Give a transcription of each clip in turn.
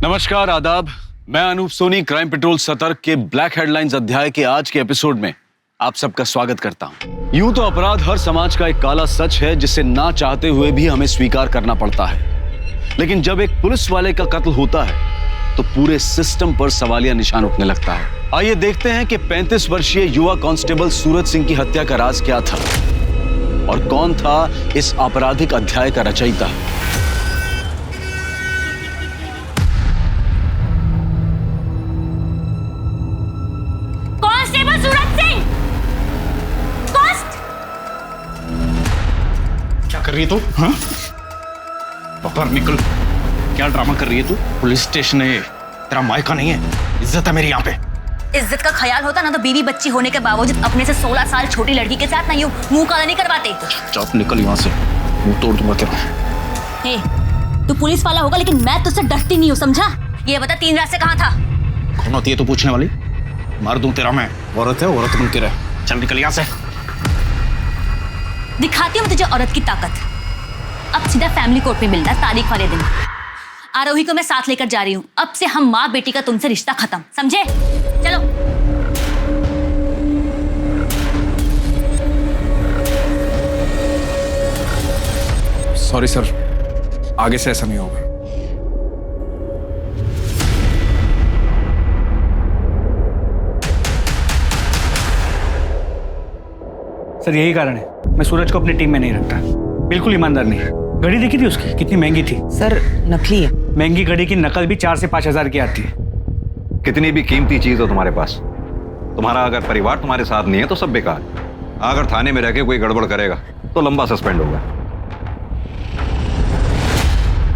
नमस्कार, आदाब। मैं अनूप सोनी क्राइम पेट्रोल सतर्क के ब्लैक हेडलाइंस अध्याय के आज के एपिसोड में आप सबका स्वागत करता हूं। यूं तो अपराध हर समाज का एक काला सच है जिसे ना चाहते हुए भी हमें स्वीकार करना पड़ता है, लेकिन जब एक पुलिस वाले का कत्ल होता है तो पूरे सिस्टम पर सवालिया निशान उठने लगता है। आइए देखते हैं कि 35 वर्षीय युवा कांस्टेबल सूरज सिंह की हत्या का राज क्या था और कौन था इस आपराधिक अध्याय का रचयिता। कांस्टेबल सूरज सिंह! क्या कर रही है तू? हाँ? बाहर निकल। क्या ड्रामा कर रही है तू? पुलिस स्टेशन है, तेरा मायका नहीं है। इज्जत है मेरी यहाँ पे। इज्जत का ख्याल होता ना तो बीवी बच्ची होने के बावजूद अपने से 16 साल छोटी लड़की के साथ ना यूं मुंह काला नहीं करवाते। चुप निकल यहाँ से, मुंह तोड़ दूंगा तेरा। हे, तू पुलिस वाला होगा लेकिन मैं तुझसे डरती नहीं हूँ, समझा? ये बता 3 रात से कहाँ था? कौन होती है तू पूछने वाली? मार दूं तेरा मैं। औरत है, औरत बन के रह। चल निकल यहाँ से। दिखाती हूँ तुझे औरत की ताकत। अब सीधा फैमिली कोर्ट में मिलना तारीख वाले दिन। आरोही को मैं साथ लेकर जा रही हूँ। अब से हम माँ बेटी का तुमसे रिश्ता खत्म, समझे? चलो। सॉरी सर, आगे से ऐसा नहीं होगा। सर यही कारण है मैं सूरज को अपनी टीम में नहीं रखता। बिल्कुल ईमानदार नहीं है। घड़ी देखी थी उसकी, कितनी महंगी थी। सर नकली है। महंगी घड़ी की नकल भी 4 से 5 हजार की आती है। कितनी भी कीमती चीज हो तुम्हारे पास, तुम्हारा अगर परिवार तुम्हारे साथ नहीं है तो सब बेकार। अगर थाने में रह के कोई गड़बड़ करेगा तो लंबा सस्पेंड होगा।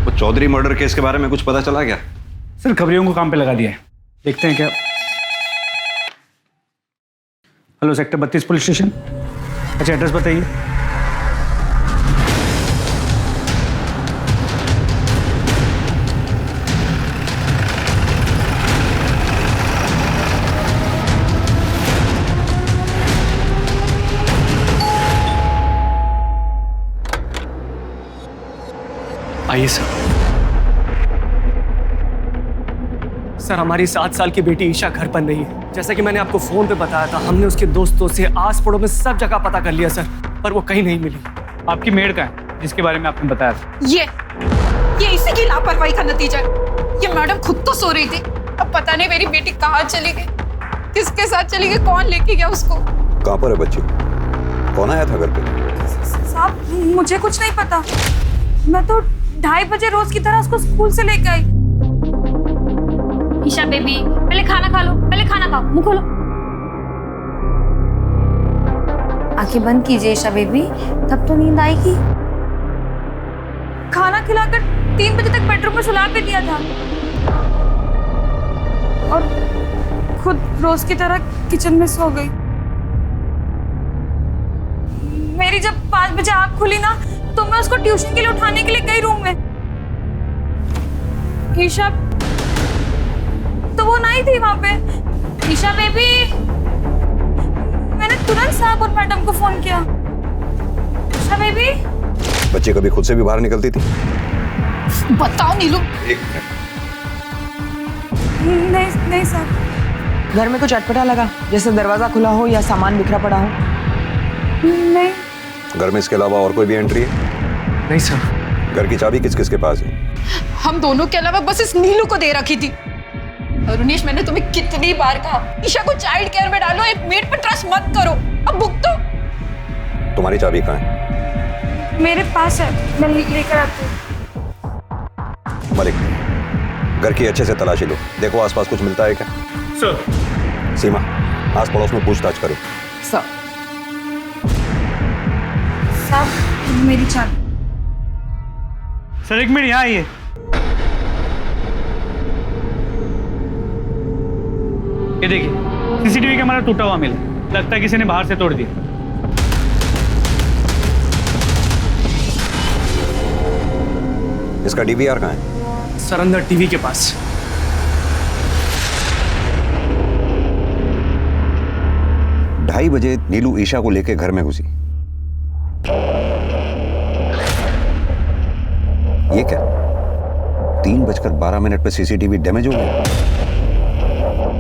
वो चौधरी मर्डर केस के बारे में कुछ पता चला क्या? सर खबरियों को काम पे लगा दिया है, देखते हैं क्या। Hello, sector 32 police station. अच्छा, एड्रेस बताइए। आइए सर। सर हमारी 7 साल की बेटी ईशा घर पर नहीं है। जैसा कि मैंने आपको फोन पे बताया था, हमने उसके दोस्तों से आस पड़ोस में सब जगह पता कर लिया सर, पर वो कहीं नहीं मिली। आपकी मेड का है जिसके बारे में आपने बताया था? ये इसी की लापरवाही का नतीजा है। ये मैडम खुद तो सो रही थी, अब पता नहीं मेरी बेटी कहाँ चली गई, किसके साथ चली गई, कौन लेके गया उसको। कहाँ पर है बच्ची? कौन आया था घर पे? साहब मुझे कुछ नहीं पता। मैं तो 2:30 बजे रोज की तरह उसको स्कूल से लेके आई। ईशा बेबी, पहले खाना खा लो, पहले खाना खाओ, मुंह खोलो। आंखें बंद कीजिए ईशा बेबी, तब तो नींद आएगी। खाना खिलाकर 3 बजे तक बेडरूम में सुला के दिया था और खुद रोज की तरह किचन में सो गई। मेरी जब 5 बजे आँख खुली ना तो मैं उसको ट्यूशन के लिए उठाने के लिए गई रूम में। ईशा तो वो नहीं थी वहां पे। ईशा बेबी, मैंने तुरंत साहब और मैडम को फोन किया। ईशा बेबी। बच्ची कभी खुद से भी बाहर निकलती थी? बताओ नीलू। एक मिनट। नहीं सर। घर में कुछ अटपटा लगा, जैसे दरवाजा खुला हो या सामान बिखरा पड़ा हो? नहीं। घर में इसके अलावा और कोई भी एंट्री है? नहीं सर। घर की चाबी किस किस के पास है? हम दोनों के अलावा बस इस नीलू को दे रखी थी। अरुणेश, मैंने तुम्हें कितनी बार कहा ईशा को चाइल्ड केयर में डालो, एक मेड पर ट्रस्ट मत करो। अब भुगतो। तुम्हारी चाबी कहाँ है? मेरे पास है, मैं लेकर आती हूँ। मलिक, घर की अच्छे से तलाशी लो, देखो आसपास कुछ मिलता है क्या? सर। सीमा, आस पड़ोस में पूछताछ करो। सर। साहब मेरी चाबी। सर 1 मिनट, यहाँ आइए। ये देखिए, सीसीटीवी कैमरा टूटा हुआ मिला, लगता है किसी ने बाहर से तोड़ दिया। इसका डीवीआर कहाँ है? सर अंदर टीवी के पास। 2:30 बजे नीलू ईशा को लेकर घर में घुसी। ये क्या? 3:12 पे सीसीटीवी डैमेज हो गया।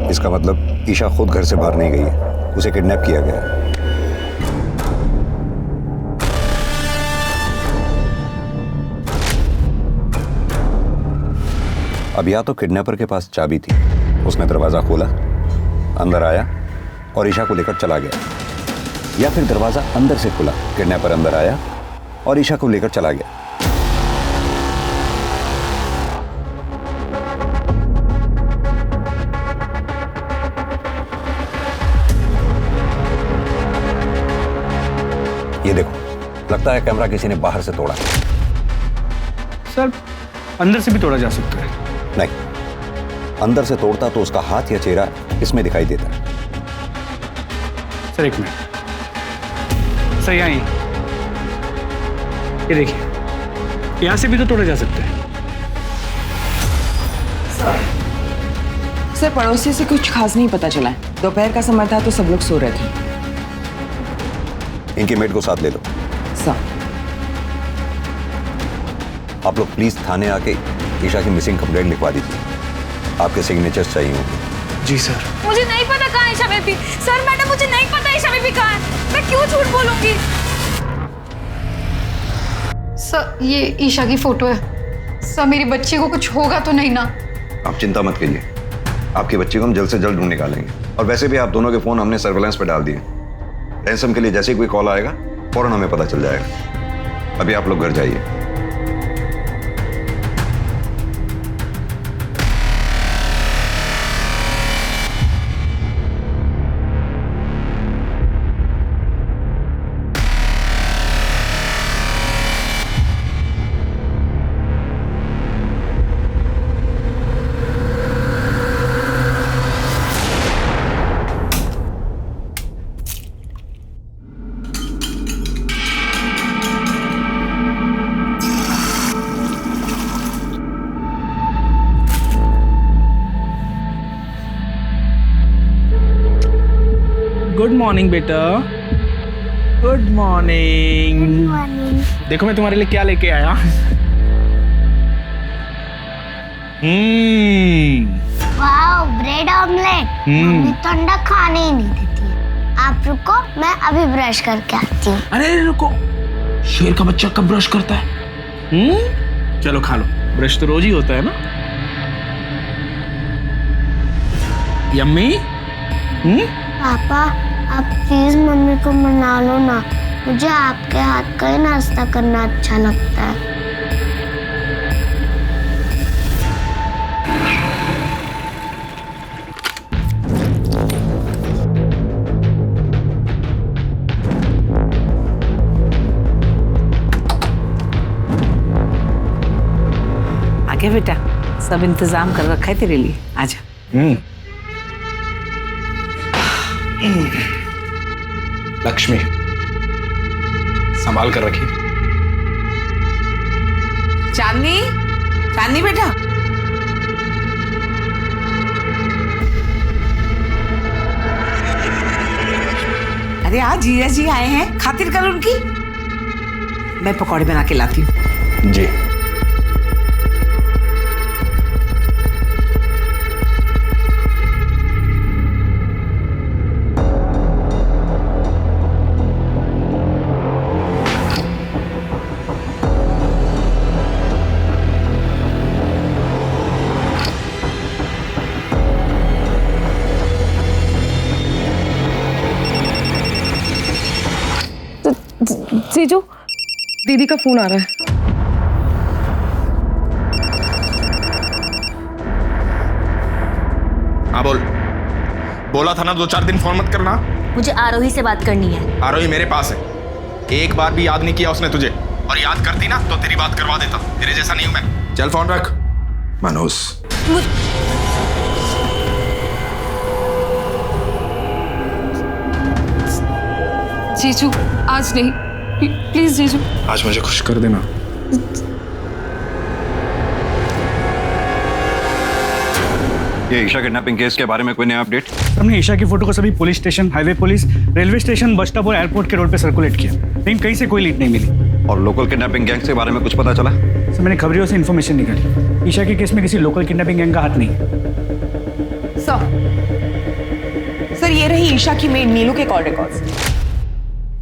इसका मतलब ईशा खुद घर से बाहर नहीं गई है, उसे किडनैप किया गया है। अब या तो किडनैपर के पास चाबी थी, उसने दरवाजा खोला, अंदर आया और ईशा को लेकर चला गया, या फिर दरवाजा अंदर से खुला, किडनैपर अंदर आया और ईशा को लेकर चला गया। ये देखो, लगता है कैमरा किसी ने बाहर से तोड़ा। सर अंदर से भी तोड़ा जा सकता है। नहीं, अंदर से तोड़ता तो उसका हाथ या चेहरा इसमें दिखाई देता। सर एक मिनट, सर यहाँ ये देखिए, यहाँ से भी तो तोड़ा जा सकता है। सर पड़ोसी से कुछ खास नहीं पता चला है। दोपहर का समय था तो सब लोग सो रहे थे। इनकी मेड को साथ ले लो। सर आप लोग प्लीज थाने आके ईशा की मिसिंग कंप्लेंट लिखवा दीजिए। आपके सिग्नेचर्स चाहिए होंगे। जी सर। मुझे नहीं पता कहाँ है ईशा बेबी। सर मैडम मुझे नहीं पता ईशा बेबी कहाँ है। मैं क्यों झूठ बोलूंगी? सर ये ईशा की फोटो है। सर मेरी बच्ची को कुछ होगा तो नहीं ना? आप चिंता मत करिए, आपकी बच्ची को हम जल्द से जल्द ढूंढ निकालेंगे। और वैसे भी आप दोनों के फोन हमने सर्वेलेंस पे डाल दिए। रैंसम के लिए जैसे ही कोई कॉल आएगा फौरन हमें पता चल जाएगा। अभी आप लोग घर जाइए। गुड मॉर्निंग बेटा, गुड मॉर्निंग। देखो मैं तुम्हारे लिए क्या लेके आया। Wow, bread omelette. मम्मी तो अंडा खाने ही नहीं देती है। आप रुको, मैं अभी ब्रश करके आती हूँ। अरे रुको, शेर का बच्चा कब ब्रश करता है? चलो खा लो, ब्रश तो रोज ही होता है ना। यम्मी। पापा आप प्लीज मम्मी को मना लो ना, मुझे आपके हाथ का ही नाश्ता करना अच्छा लगता है। आगे बेटा, सब इंतजाम कर रखा है तेरे लिए, आजा। लक्ष्मी संभाल कर रखिए। चांदनी, चांदनी बेटा। अरे आज जीजा जी आए हैं, खातिर कर उनकी। मैं पकौड़े बना के लाती हूँ। जी। जीजू, दीदी का फोन आ रहा है। हाँ बोल। बोला था ना 2-4 दिन फोन मत करना। मुझे आरोही से बात करनी है। आरोही मेरे पास है। एक बार भी याद नहीं किया उसने तुझे, और याद करती ना तो तेरी बात करवा देता। तेरे जैसा नहीं हूं मैं। चल फोन रख। मनोज। जीजू आज नहीं, प्लीज जीजू। आज मुझे खुश कर देना। ये ईशा किडनैपिंग केस के बारे में कोई नया अपडेट? हमने ईशा की फोटो को सभी police station, highway police, railway station, bus stop और एयरपोर्ट के रोड पे सर्कुलेट किया, लेकिन कहीं से कोई लीड नहीं मिली। और लोकल किडनैपिंग गैंग के बारे में कुछ पता चला? सर मैंने खबरियों से इन्फॉर्मेशन निकाली। ईशा के केस में किसी लोकल किडनैपिंग गैंग का हाथ नहीं है। सर ये रही ईशा की मेड नीलू के कॉल रिकॉर्ड्स।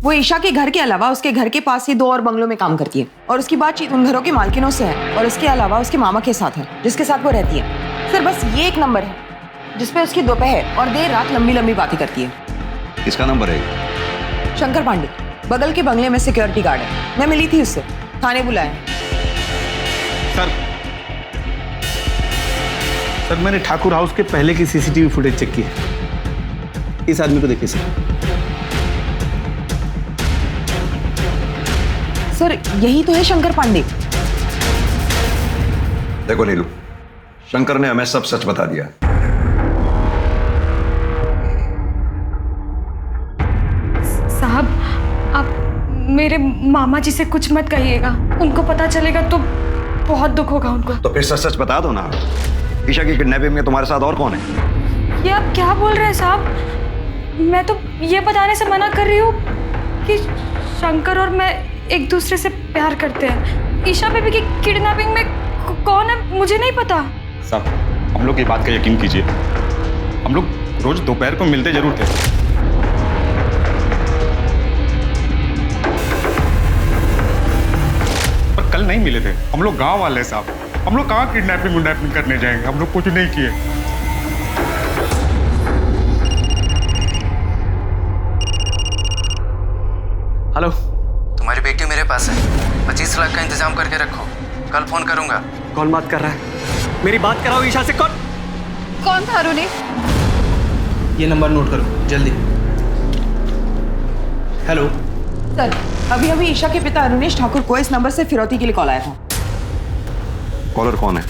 वो ईशा के घर के अलावा उसके घर के पास ही 2 और बंगलों में काम करती है और उसकी बातचीत उन घरों के मालकिनों से है और उसके अलावा उसके मामा के साथ है जिसके साथ वो रहती है। सर बस ये एक नंबर है जिसपे उसकी दोपहर और देर रात लंबी लंबी बातें करती है। किसका नंबर है? शंकर पांडे, बगल के बंगले में सिक्योरिटी गार्ड है। मैं मिली थी उससे, थाने बुलाया। सर मैंने ठाकुर हाउस के पहले की सीसीटीवी फुटेज चेक की है। इस आदमी को देखिए सर यही तो है शंकर पांडे। देखो नीलू, शंकर ने हमें सब सच बता दिया। साहब आप मेरे मामा जी से कुछ मत कहिएगा, उनको पता चलेगा तो बहुत दुख होगा उनको। तो फिर सच सच बता दो ना। ईशा की किडनैपिंग में तुम्हारे साथ और कौन है? ये आप क्या बोल रहे हैं साहब? मैं तो ये बताने से मना कर रही हूँ कि शंकर और मैं एक दूसरे से प्यार करते हैं। ईशा बेबी की किडनैपिंग में कौन है मुझे नहीं पता। साहब हम लोग की बात का यकीन कीजिए, हम लोग रोज दोपहर को मिलते जरूर थे। पर कल नहीं मिले थे। हम लोग गांव वाले साहब, हम लोग कहाँ किडनैपिंग करने जाएंगे? हम लोग कुछ नहीं किए। हेलो, तुम्हारी बेटी मेरे पास है, 25 लाख का इंतजाम करके रखो, कल फोन करूंगा। कौन बात कर रहा है? मेरी बात कराओ ईशा से। कौन था अरुणी? ये नंबर नोट करो जल्दी। हेलो सर अभी अभी ईशा के पिता अरुणेश ठाकुर को इस नंबर से फिरौती के लिए कॉल आया था। कॉलर कौन है?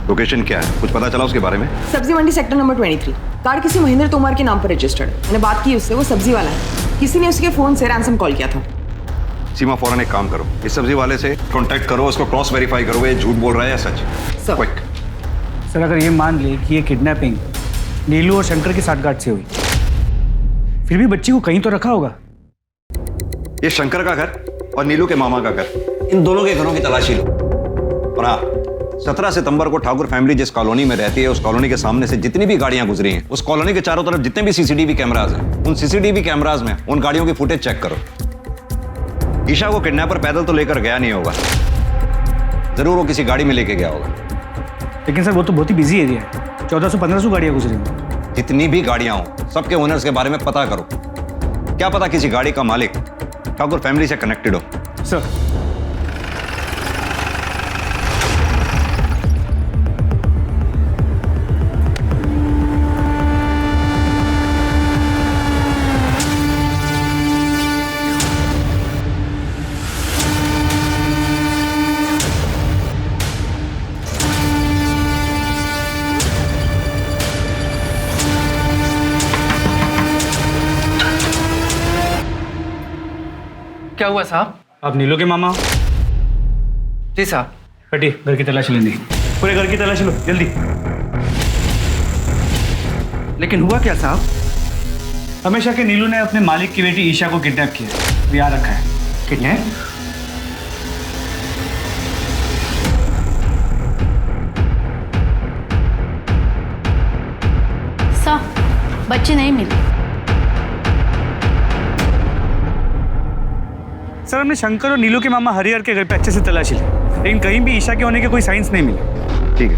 लोकेशन क्या है? कुछ पता चला उसके बारे में? सब्जी मंडी सेक्टर नंबर 23। कार किसी महेंद्र तोमर के नाम पर रजिस्टर्ड है। मैंने बात की उससे, वो सब्जी वाला है। किसी ने उसके फोन से रैंसम कॉल किया था। सीमा फौरन एक काम करो, इस सब्जी वाले से कांटेक्ट करो, उसको क्रॉस वेरीफाई करो ये झूठ बोल रहा है या सच। क्विक। सर अगर ये मान ले कि ये किडनैपिंग नीलू और शंकर की साठगांठ से हुई, फिर भी बच्ची को कहीं तो रखा होगा। ये शंकर का घर और नीलू के मामा का घर, इन दोनों के घरों की तलाशी लो। और हाँ, 17 सितंबर को ठाकुर फैमिली जिस कॉलोनी में रहती है उस कॉलोनी के सामने से जितनी भी गाड़ियां गुजरी हैं, उस कॉलोनी के चारों तरफ जितने भी सीसीटीवी कैमराज हैं, उन सीसीटीवी कैमराज में उन गाड़ियों की फुटेज चेक करो। ईशा को किडनैपर पैदल तो लेकर गया नहीं होगा, जरूर वो किसी गाड़ी में लेके गया होगा। लेकिन सर वो तो बहुत ही बिजी एरिया है, 1400-1500 गाड़ियां गुजरी हैं। जितनी भी गाड़ियां हो सबके ओनर्स के बारे में पता करो। क्या पता किसी गाड़ी का मालिक ठाकुर फैमिली से कनेक्टेड हो। सर क्या हुआ साहब? आप नीलू के मामा? जी साहब। हटी, घर की तलाशी लेनी, पूरे घर की तलाशी लो जल्दी। लेकिन हुआ क्या साहब? हमेशा के नीलू ने अपने मालिक की बेटी ईशा को किडनैप किया, यहाँ रखा है। किडनैप? सर बच्ची नहीं मिली। सर हमने शंकर और नीलू के मामा हरिहर के घर पे अच्छे से तलाशी ली, लेकिन कहीं भी ईशा के होने के कोई साइंस नहीं मिले। ठीक है।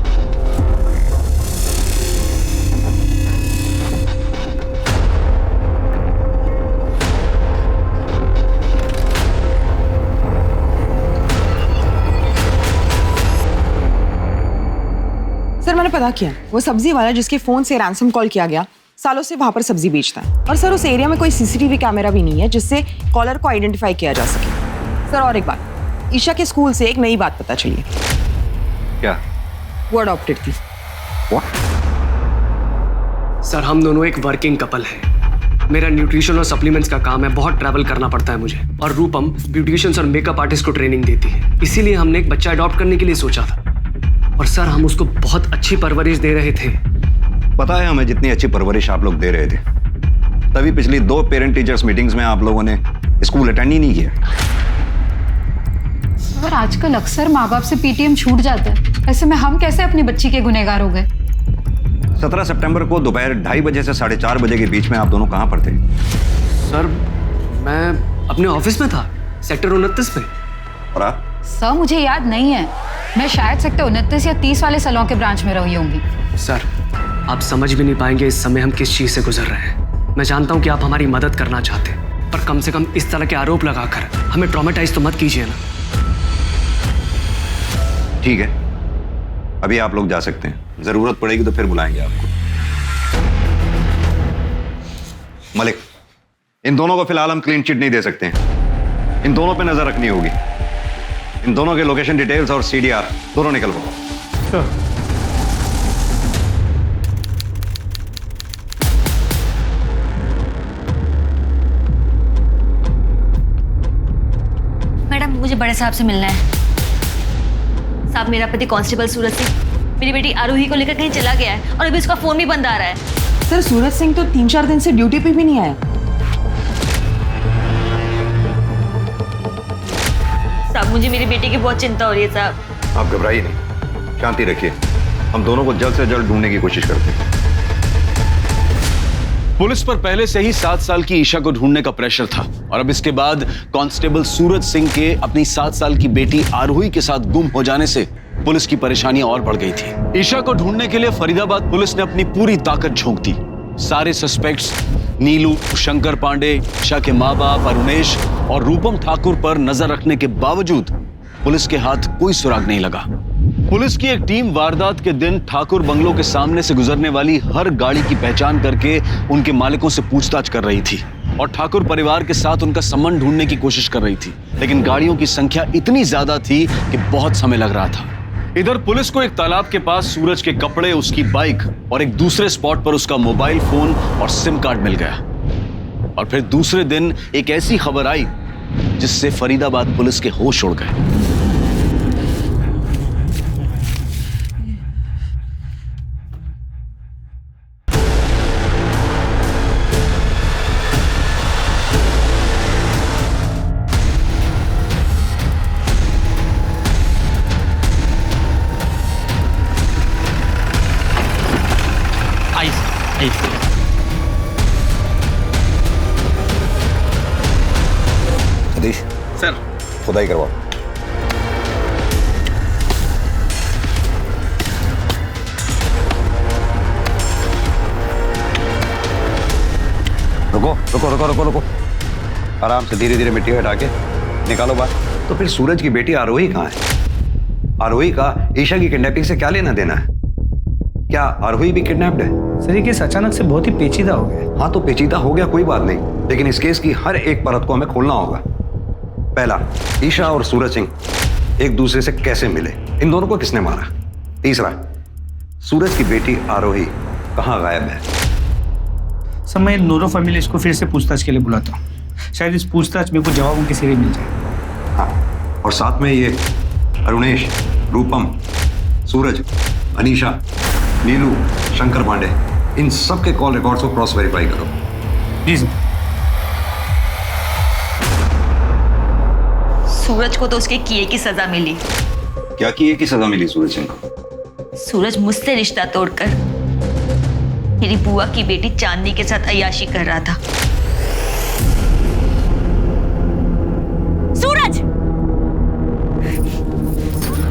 सर मैंने पता किया, वो सब्जी वाला जिसके फोन से रैंसम कॉल किया गया सालों से वहां पर सब्जी बेचता है। और सर उस एरिया में कोई सीसीटीवी कैमरा भी नहीं है जिससे कॉलर को आइडेंटिफाई किया जा सके। सर और एक बात, ईशा के स्कूल से एक नई बात पता चली है। क्या? वो अडॉप्टेड थी। सर हम दोनों एक वर्किंग कपल हैं। मेरा न्यूट्रिशन और सप्लीमेंट्स का काम है, बहुत ट्रैवल करना पड़ता है मुझे। और रूपम ब्यूटिशियंस और मेकअप आर्टिस्ट को ट्रेनिंग देती है, इसीलिए हमने एक बच्चा अडॉप्ट करने के लिए सोचा था। और सर हम उसको बहुत अच्छी परवरिश दे रहे थे। पता है हमें जितनी अच्छी परवरिश आप लोग दे रहे थे, तभी पिछली 2 पेरेंट टीचर्स मीटिंग्स में आप लोगों ने स्कूल अटेंड ही नहीं किया। पर आजकल अक्सर माँ बाप से पीटीएम छूट जाता है, ऐसे में हम कैसे अपनी बच्ची के गुनहगार हो गए? 17 सितंबर को दोपहर 2:30 बजे से 4:30 बजे के बीच में आप दोनों कहाँ पर थे? सर मैं अपने ऑफिस में था, सेक्टर 29 पे। और आप? सर मुझे याद नहीं है, मैं शायद सेक्टर 29 या 30 वाले सैलून के ब्रांच में रही होंगी। सर आप समझ भी नहीं पाएंगे इस समय हम किस चीज से गुजर रहे हैं। मैं जानता हूँ कि आप हमारी मदद करना चाहते हैं, पर कम से कम इस तरह के आरोप लगाकर हमें ट्रॉमेटाइज तो मत कीजिए ना। ठीक है, अभी आप लोग जा सकते हैं, जरूरत पड़ेगी तो फिर बुलाएंगे आपको। मलिक, इन दोनों को फिलहाल हम क्लीन चिट नहीं दे सकते हैं, इन दोनों पे नजर रखनी होगी। इन दोनों के लोकेशन डिटेल्स और सीडीआर दोनों निकलवाओ। मैडम मुझे बड़े साहब से मिलना है। साहब मेरा पति कांस्टेबल सूरज सिंह मेरी बेटी आरोही को लेकर कहीं चला गया है और अभी उसका फोन भी बंद आ रहा है। सर सूरज सिंह तो 3-4 दिन से ड्यूटी पे भी नहीं आया। साहब मुझे मेरी बेटी की बहुत चिंता हो रही है साहब। आप घबराइए नहीं, शांति रखिए, हम दोनों को जल्द से जल्द ढूंढने की कोशिश करते हैं। पुलिस पर पहले से ही 7 साल की ईशा को ढूंढने का प्रेशर था और अब इसके बाद कांस्टेबल सूरज सिंह के अपनी 7 साल की बेटी आरोही के साथ गुम हो जाने से पुलिस की परेशानियां और बढ़ गई थी। ईशा को ढूंढने के लिए फरीदाबाद पुलिस ने अपनी पूरी ताकत झोंक दी। सारे सस्पेक्ट्स नीलू, शंकर पांडे, ईशा के माँ बाप अरुणेश और रूपम ठाकुर पर नजर रखने के बावजूद पुलिस के हाथ कोई सुराग नहीं लगा। पुलिस की एक टीम वारदात के दिन ठाकुर बंगलों के सामने से गुजरने वाली हर गाड़ी की पहचान करके उनके मालिकों से पूछताछ कर रही थी और ठाकुर परिवार के साथ उनका संबंध ढूंढने की कोशिश कर रही थी, लेकिन गाड़ियों की संख्या इतनी ज्यादा थी कि बहुत समय लग रहा था। इधर पुलिस को एक तालाब के पास सूरज के कपड़े, उसकी बाइक और एक दूसरे स्पॉट पर उसका मोबाइल फोन और सिम कार्ड मिल गया। और फिर दूसरे दिन एक ऐसी खबर आई जिससे फरीदाबाद पुलिस के होश उड़ गए। सतीश सर खुदाई करवाओ। रुको रुको रुको रुको रुको, आराम से धीरे धीरे मिट्टी हटा के निकालो बाहर। तो फिर सूरज की बेटी आरोही कहाँ है? आरोही का ईशा की किडनैपिंग से क्या लेना देना है? क्या आरोही भी किडनैप्ड है? सर ये केस अचानक से बहुत ही पेचीदा हो गया। हाँ तो पेचीदा हो गया, कोई बात नहीं, लेकिन इस केस की हर एक परत को हमें खोलना होगा। पहला, ईशा और सूरज सिंह एक दूसरे से कैसे मिले, इन दोनों को किसने मारा? तीसरा, सूरज की बेटी आरोही कहाँ गायब है? सर मैं नूरो फैमिली इसको फिर से पूछताछ के लिए बुलाता हूँ, शायद इस पूछताछ में कुछ जवाब उनके सिरे मिल जाए। हाँ, और साथ में ये अरुणेश, रूपम, सूरज, अनीशा, नीलू, शंकर पांडे, इन सब के कॉल रिकॉर्ड्स को क्रॉस वेरीफाई करो। जी सर। सूरज को तो उसके किए की सजा मिली। क्या किए की सजा मिली सूरज सिंह को? सूरज मुझसे रिश्ता तोड़कर मेरी बुआ की बेटी चांदनी के साथ अय्याशी कर रहा था। सूरज!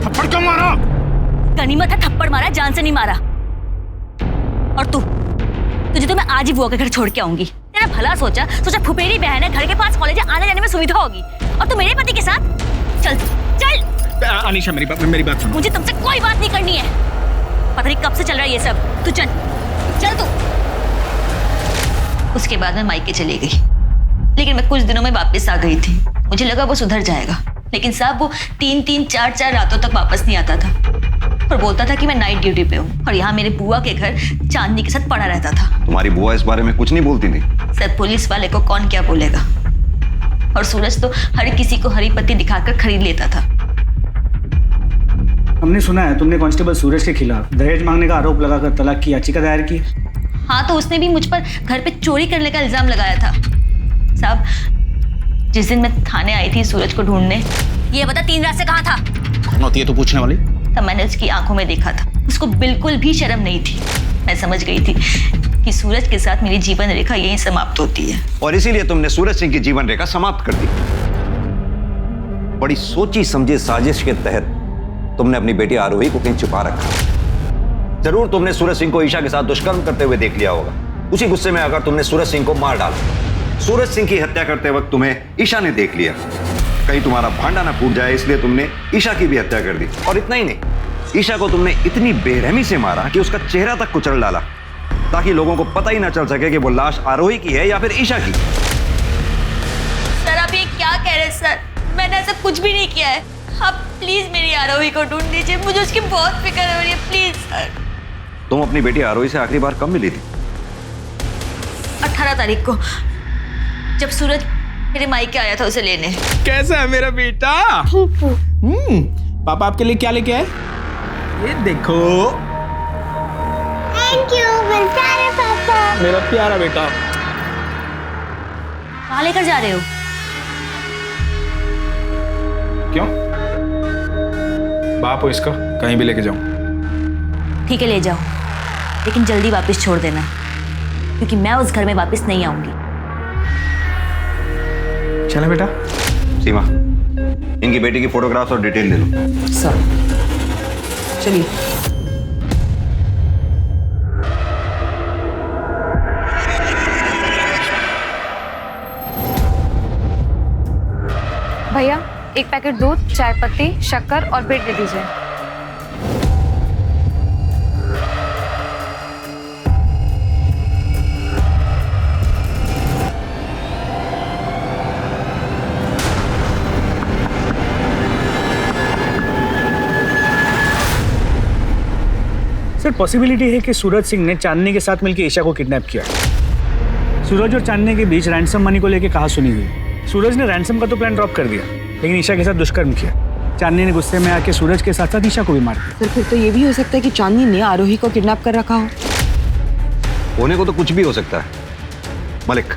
थप्पड़ क्यों मारा? गनीमत है थप्पड़ मारा, जान से नहीं मारा। और तुझे तो मैं आज ही बुआ के घर छोड़ के आऊंगी। तेरा भला सोचा फुफेरी बहन है, घर के पास कॉलेज आने जाने में सुविधा होगी, और तू मेरे पति के साथ चल चल। अनीशा मेरी बात सुनो। मुझे तुमसे कोई बात नहीं करनी है। पता नहीं कब से चल रहा है ये सब। तू चल चल तू। उसके बाद मैं मायके चली गई, लेकिन मैं कुछ दिनों में वापस आ गई थी। मुझे लगा वो सुधर जाएगा, लेकिन साहब वो 3-3, 4-4 रातों तक वापस नहीं आता था और बोलता था कि मैं नाइट ड्यूटी पे हूँ और यहाँ मेरे बुआ के घर चांदनी के साथ पड़ा रहता था। तुम्हारी बुआ इस बारे में कुछ नहीं बोलती थी? सर पुलिस वाले को कौन क्या बोलेगा, और सूरज तो हर किसी को हरी पत्ती दिखाकर खरीद लेता था। हमने सुना है तुमने कांस्टेबल सूरज के खिलाफ दहेज मांगने का आरोप लगाकर तलाक की याचिका दायर की। हाँ तो उसने भी मुझ पर घर पे चोरी करने का इल्जाम लगाया था। साहब जिस दिन मैं थाने आई थी सूरज को ढूंढने, ये बता 3 रात से कहाँ था? कौन होती है तू पूछने वाली? तब मैंने उसकी आंखों में देखा था, उसको बिल्कुल भी शर्म नहीं थी। मैं समझ गई थी कि सूरज के साथ मेरी जीवन रेखा यहीं समाप्त होती है। और इसीलिए तुमने सूरज सिंह की जीवन रेखा समाप्त कर दी। बड़ी सोची समझी साजिश के तहत तुमने अपनी बेटी आरोही को कहीं छुपा रखा। जरूर तुमने सूरज सिंह को ईशा के साथ दुष्कर्म करते हुए देख लिया होगा। उसी गुस्से में आकर तुमने सूरज सिंह को मार डाला। सूरज सिंह की हत्या करते वक्त तुम्हें ईशा ने देख लिया। कहीं तुम्हारा भांडा ना फूट जाए इसलिए तुमने ईशा की भी हत्या कर दी। और इतना ही नहीं, ईशा को तुमने इतनी बेरहमी से मारा कि उसका चेहरा तक कुचल डाला, ताकि लोगों को पता ही ना चल सके कि वो लाश आरोही की है या फिर ईशा की। सर आप ये क्या कह रहे हैं सर? मैंने ऐसा कुछ भी नहीं किया है। आप प्लीज मेरी आरोही को ढूंढ दीजिए, मुझे उसकी बहुत फिक्र हो रही है, प्लीज सर। तुम अपनी बेटी आरोही से आखिरी बार कब मिली थी? 18 तारीख को, जब सूरज मेरे मायके आया था उसे लेने। कैसा है मेरा बेटा? पापा आपके लिए क्या लेके आए? ये देखो। थैंक यू मेरे प्यारे पापा। मेरा प्यारा बेटा। कहाँ लेकर जा रहे हो? क्यों? बाप हो इसका, कहीं भी लेके जाऊं। ठीक है ले जाओ, लेकिन जल्दी वापस छोड़ देना, क्योंकि मैं उस घर में वापस नहीं आऊंगी। चला बेटा। सीमा, इनकी बेटी की फोटोग्राफ्स और डिटेल ले लो। सर चलिए। भैया 1 पैकेट दूध, चाय पत्ती, शक्कर और ब्रेड दे दीजिए। सर पॉसिबिलिटी है कि सूरज सिंह ने चांदनी के साथ मिलकर ईशा को किडनैप किया। सूरज और चांदनी के बीच रैंसम मनी को लेकर कहा सुनी हुई। सूरज ने रैंसम का तो प्लान ड्रॉप कर दिया, लेकिन ईशा के साथ दुष्कर्म किया। चांदनी ने गुस्से में आके सूरज के साथ साथ ईशा को भी मार दिया। सर फिर तो ये भी हो सकता है कि चांदनी ने आरोही को किडनैप कर रखा हो। होने को तो कुछ भी हो सकता है। मलिक,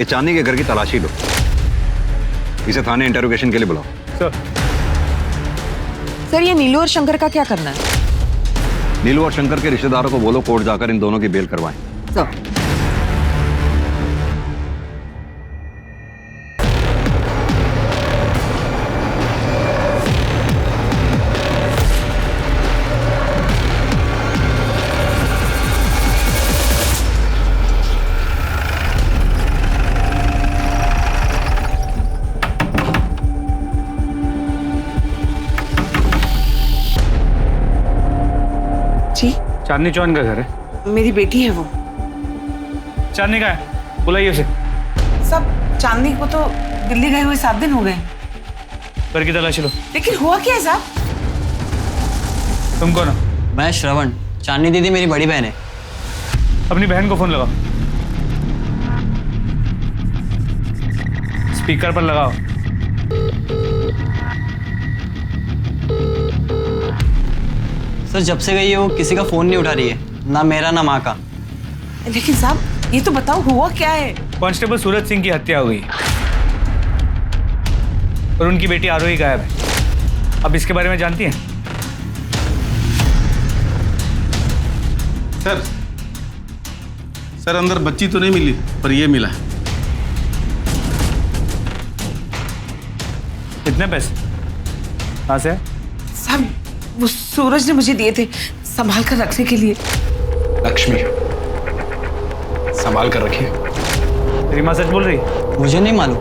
ये चांदनी के घर की तलाशी लो। इसे थाने इंटरोगेशन के लिए बुलाओ। सर ये नीलू और शंकर का क्या करना है? नीलू और शंकर के रिश्तेदारों को बोलो कोर्ट जाकर इन दोनों की बेल करवाएं। सर जी, चांदनी चौहान का घर है। मेरी बेटी है वो। चांदनी का है, बुलाइए उसे। सब चांदनी को तो दिल्ली गए हुए 7 दिन हो गए। घर की तलाशी लो। लेकिन हुआ क्या है साहब? तुम कौन हो? मैं श्रवण, चांदनी दीदी मेरी बड़ी बहन है। अपनी बहन को फोन लगाओ। स्पीकर पर लगाओ। सर जब से गई है वो किसी का फोन नहीं उठा रही है, ना मेरा ना माँ का। लेकिन साहब ये तो बताओ हुआ क्या है? कांस्टेबल सूरज सिंह की हत्या हो गई और उनकी बेटी आरोही गायब है। अब इसके बारे में जानती हैं? सर अंदर बच्ची तो नहीं मिली, पर ये मिला। कितने पैसे? कहाँ से? साहब वो सूरज ने मुझे दिए थे संभाल कर रखने के लिए। लक्ष्मी, संभाल कर रखिए। तेरी माँ सच बोल रही? मुझे नहीं मालूम।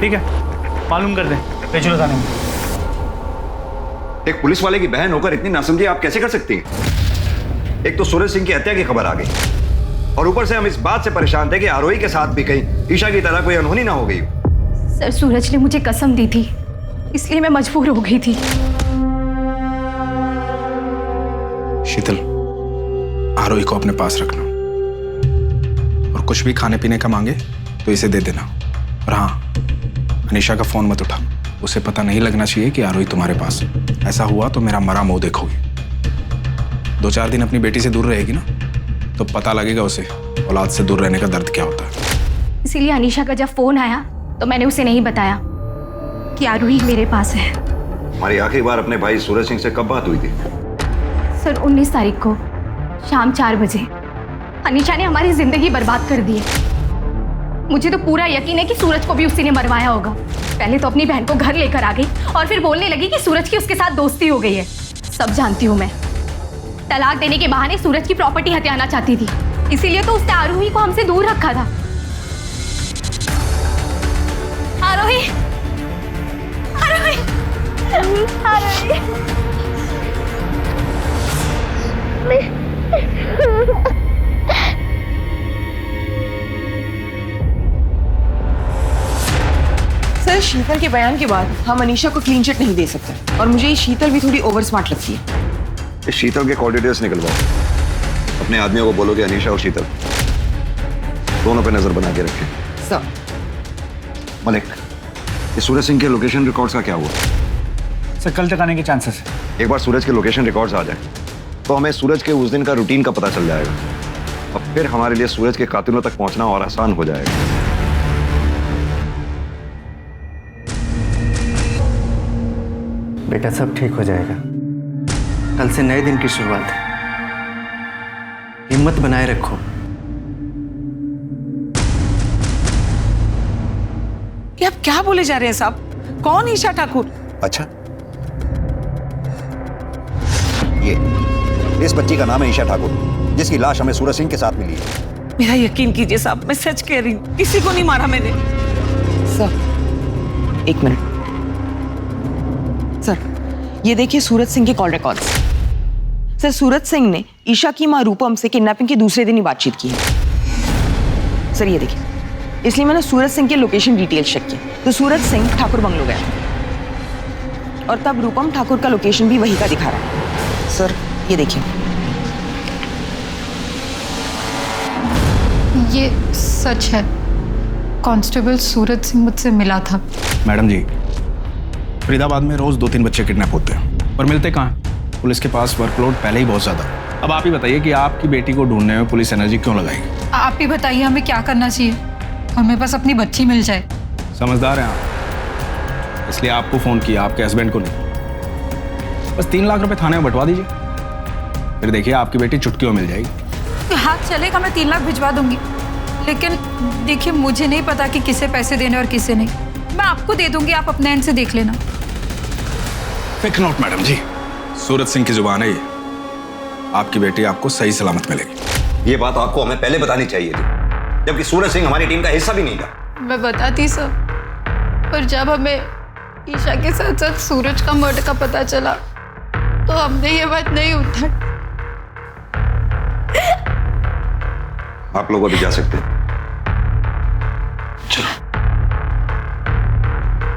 ठीक है, मालूम कर दे। ले चलो थाने में। एक पुलिस वाले की बहन होकर इतनी नासमझी आप कैसे कर सकती हैं? एक तो सूरज सिंह की हत्या की खबर आ गई और ऊपर से हम इस बात से परेशान थे कि आरोही के साथ भी कहीं ईशा की तरह कोई अनहोनी ना हो गई। सर सूरज ने मुझे कसम दी थी, इसलिए मैं मजबूर हो गई थी। शीतल, आरोही को अपने पास रखना और कुछ भी खाने पीने का मांगे तो इसे दे देना। और हाँ, अनीशा का फोन मत उठा, उसे पता नहीं लगना चाहिए कि आरोही तुम्हारे पास है। ऐसा हुआ तो मेरा मरा मुंह देखोगी। 2-4 दिन अपनी बेटी से दूर रहेगी ना, तो पता लगेगा उसे औलाद से दूर रहने का दर्द क्या होता है। इसीलिए अनीशा का जब फोन आया तो मैंने उसे नहीं बताया कि आरूही मेरे पास है। हमारी आखिरी बार अपने भाई सूरज सिंह से कब बात हुई थी? सर 19 तारीख को शाम 4 बजे। अनीशा ने हमारी जिंदगी बर्बाद कर दी है। मुझे तो पूरा यकीन है कि सूरज को भी उसी ने मरवाया होगा। पहले तो अपनी बहन को घर लेकर आ गई और फिर बोलने लगी कि सूरज की उसके साथ दोस्ती हो गई है। सब जानती हूँ मैं। तलाक देने के बहाने सूरज की प्रॉपर्टी हथियाना चाहती थी, इसीलिए तो उसने आरोही को हमसे दूर रखा था। आरोही, आरोही, आरोही। सर शीतल के बयान के बाद हम अनीशा को क्लीन चिट नहीं दे सकते और मुझे ये शीतल भी थोड़ी ओवर स्मार्ट लगती है। इस शीतल के कॉल डिटेल्स निकलवाओ। अपने आदमियों को बोलो कि अनीशा और शीतल दोनों पे नजर बना के रखें। सर मलिक, ये सूरज सिंह के लोकेशन रिकॉर्ड्स का क्या हुआ? सर कल तक आने के चांसेस है। एक बार सूरज के लोकेशन रिकॉर्ड्स आ जाए तो हमें सूरज के उस दिन का रूटीन का पता चल जाएगा और फिर हमारे लिए सूरज के कातिलों तक पहुंचना और आसान हो जाएगा। बेटा सब ठीक हो जाएगा। कल से नए दिन की शुरुआत है। हिम्मत बनाए रखो। ये आप क्या बोले जा रहे हैं साहब? कौन ईशा ठाकुर? अच्छा, ये इस बच्ची का नाम है ईशा ठाकुर, जिसकी लाश हमें सूरज सिंह के साथ मिली है। मेरा यकीन कीजिए साहब, मैं सच कह रही हूँ, किसी को नहीं मारा मैंने। सर एक मिनट। सर ये देखिए सूरज सिंह के call records. Sir Suraj Singh ने ईशा की मां रूपम से किडनैपिंग के दूसरे दिन ही बातचीत की है। सर ये देखिए, इसलिए मैंने सूरज सिंह के लोकेशन डिटेल्स चेक किए तो सूरज सिंह ठाकुर बंगलो गया और तब रूपम ठाकुर का लोकेशन भी वही का दिखा रहा है। सर ये देखिए, ये सच है। कांस्टेबल सूरज सिंह मुझसे मिला था। मैडम जी, फरीदाबाद में रोज 2-3 बच्चे किडनैप होते हैं पर मिलते कहाँ? पुलिस के पास वर्कलोड पहले ही बहुत ज्यादा। अब आप ही बताइए कि आपकी बेटी को ढूंढने में पुलिस एनर्जी क्यों लगाएगी? आप ही बताइए हमें क्या करना चाहिए? हमें बस अपनी बच्ची मिल जाए। समझदार हैं आप, इसलिए आपको फोन किया, आपके हस्बैंड को नहीं। बस 3 लाख रुपए थाने में बंटवा दीजिए, फिर देखिए आपकी बेटी चुटकियों मिल जाएगी। हाँ चलेगा, मैं 3 लाख भिजवा दूंगी, लेकिन देखिए मुझे नहीं पता कि किसे पैसे देने और किसे नहीं। मैं आपको दे दूंगी, आप अपने एंड से देख लेना। फिक्र नोट मैडम जी, सूरज सिंह की जुबान है ये। आपकी बेटी आपको सही सलामत मिलेगी। ये बात आपको हमें पहले बतानी चाहिए थी, जबकि सूरज सिंह हमारी टीम का हिस्सा भी नहीं था। मैं बताती सर, पर जब हमें ईशा के साथ साथ सूरज का मर्डर का पता चला तो हमने ये बात नहीं उठाई। आप लोग अभी जा सकते हैं।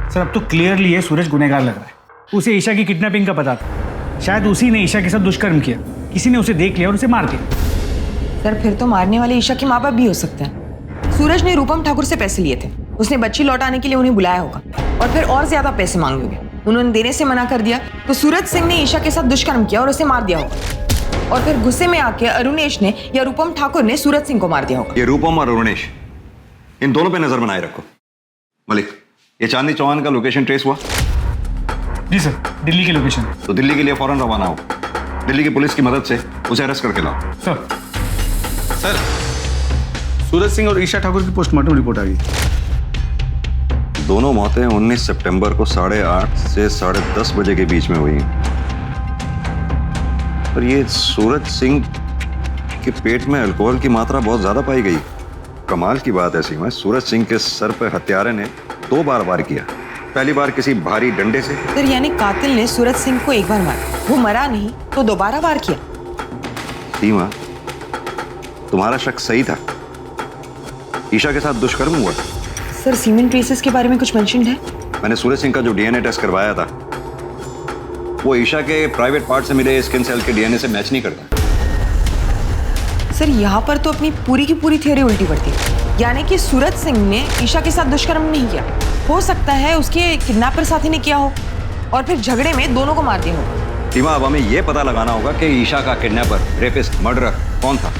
सर अब तो क्लियरली है सूरज गुनहगार लग रहा है। उसे ईशा की किडनैपिंग का पता था, शायद उसी ने ईशा के साथ दुष्कर्म किया, किसी ने उसे देख लिया और उसे मार दिया। सर फिर तो मारने वाले ईशा के माँ बाप भी हो सकते हैं। सूरज ने रूपम ठाकुर से पैसे लिए थे, उसने बच्ची लौटाने के लिए उन्हें बुलाया होगा और फिर और ज्यादा पैसे मांगे होंगे। उन्होंने देने से मना कर दिया तो सूरज सिंह ने ईशा के साथ दुष्कर्म किया और उसे मार दिया होगा और फिर गुस्से में आके अरुणेश ने या रूपम ठाकुर ने सूरज सिंह को मार दिया होगा। ये रूपम और अरुणेश, इन दोनों पे नजर बनाए रखो। मलिक, ये चांदनी चौहान का लोकेशन ट्रेस हुआ? जी सर, दिल्ली की लोकेशन। तो दिल्ली के लिए फौरन रवाना हो। दिल्ली की पुलिस की मदद से उसे अरेस्ट करके लाओ। सर, सूरज सिंह और ईशा ठाकुर की पोस्टमार्टम रिपोर्ट आ गई। दोनों मौतें 19 सितंबर को 8:30 से 10:30 बजे के बीच में हुई हैं। पर ये सूरज सिंह के पेट में अल्कोहल की मात्रा बहुत ज्यादा पाई गई। कमाल की बात है सीमा, सूरज सिंह के सर पर हत्यारे ने 2 बार वार किया। पहली बार किसी भारी डंडे से। सर यानी कातिल ने सूरज सिंह को एक बार मारा, वो मरा नहीं तो दोबारा वार किया। सीमा, तुम्हारा शक सही था, ईशा के साथ दुष्कर्म हुआ। सर सीमेंट ट्रेसेस के बारे में कुछ मेंशन है? मैंने सूरज सिंह का जो डीएनए टेस्ट करवाया था वो ईशा के प्राइवेट पार्ट से मिले स्किन सेल के डीएनए से मैच नहीं करता। सर यहाँ पर तो अपनी पूरी की पूरी थ्योरी उल्टी पड़ती है, यानी कि सूरज सिंह ने ईशा के साथ दुष्कर्म नहीं किया, हो सकता है उसके किडनैपर साथी ने किया हो और फिर झगड़े में दोनों को मार दिया होगा। सीमा, अब हमें यह पता लगाना होगा कि ईशा का किडनैपर, रेपिस्ट, मर्डरर कौन था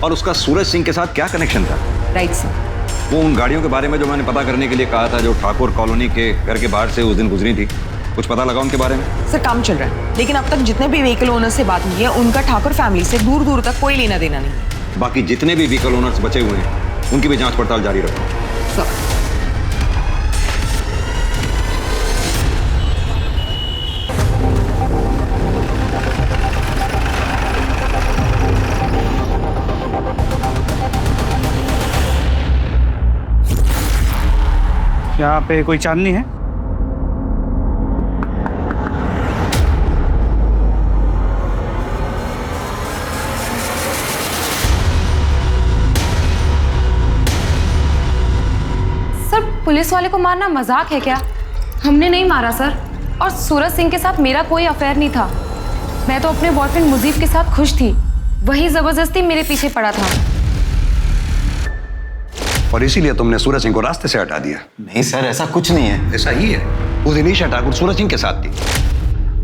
और उसका सूरज सिंह के साथ क्या कनेक्शन था। राइट सर, वो उन गाड़ियों के बारे में जो मैंने पता करने के लिए कहा था, जो ठाकुर कॉलोनी के घर के बाहर से उस दिन गुजरी थी, कुछ पता लगा उनके बारे में? सर काम चल रहा है, लेकिन अब तक जितने भी व्हीकल ओनर से बात हुई है उनका ठाकुर फैमिली से दूर दूर तक कोई लेना देना नहीं। बाकी जितने भी व्हीकल ओनर्स बचे हुए हैं उनकी भी जांच पड़ताल जारी रखो। सर यहाँ पे कोई चांदनी है? सर पुलिस वाले को मारना मजाक है क्या? हमने नहीं मारा सर, और सूरज सिंह के साथ मेरा कोई अफेयर नहीं था। मैं तो अपने बॉयफ्रेंड मुजीब के साथ खुश थी, वही जबरदस्ती मेरे पीछे पड़ा था। और इसीलिए तुमने सूरज सिंह को रास्ते से हटा दिया? नहीं सर, ऐसा कुछ नहीं है। ऐसा ही है। उस दिन ईशा ठाकुर सूरज सिंह के साथ थी।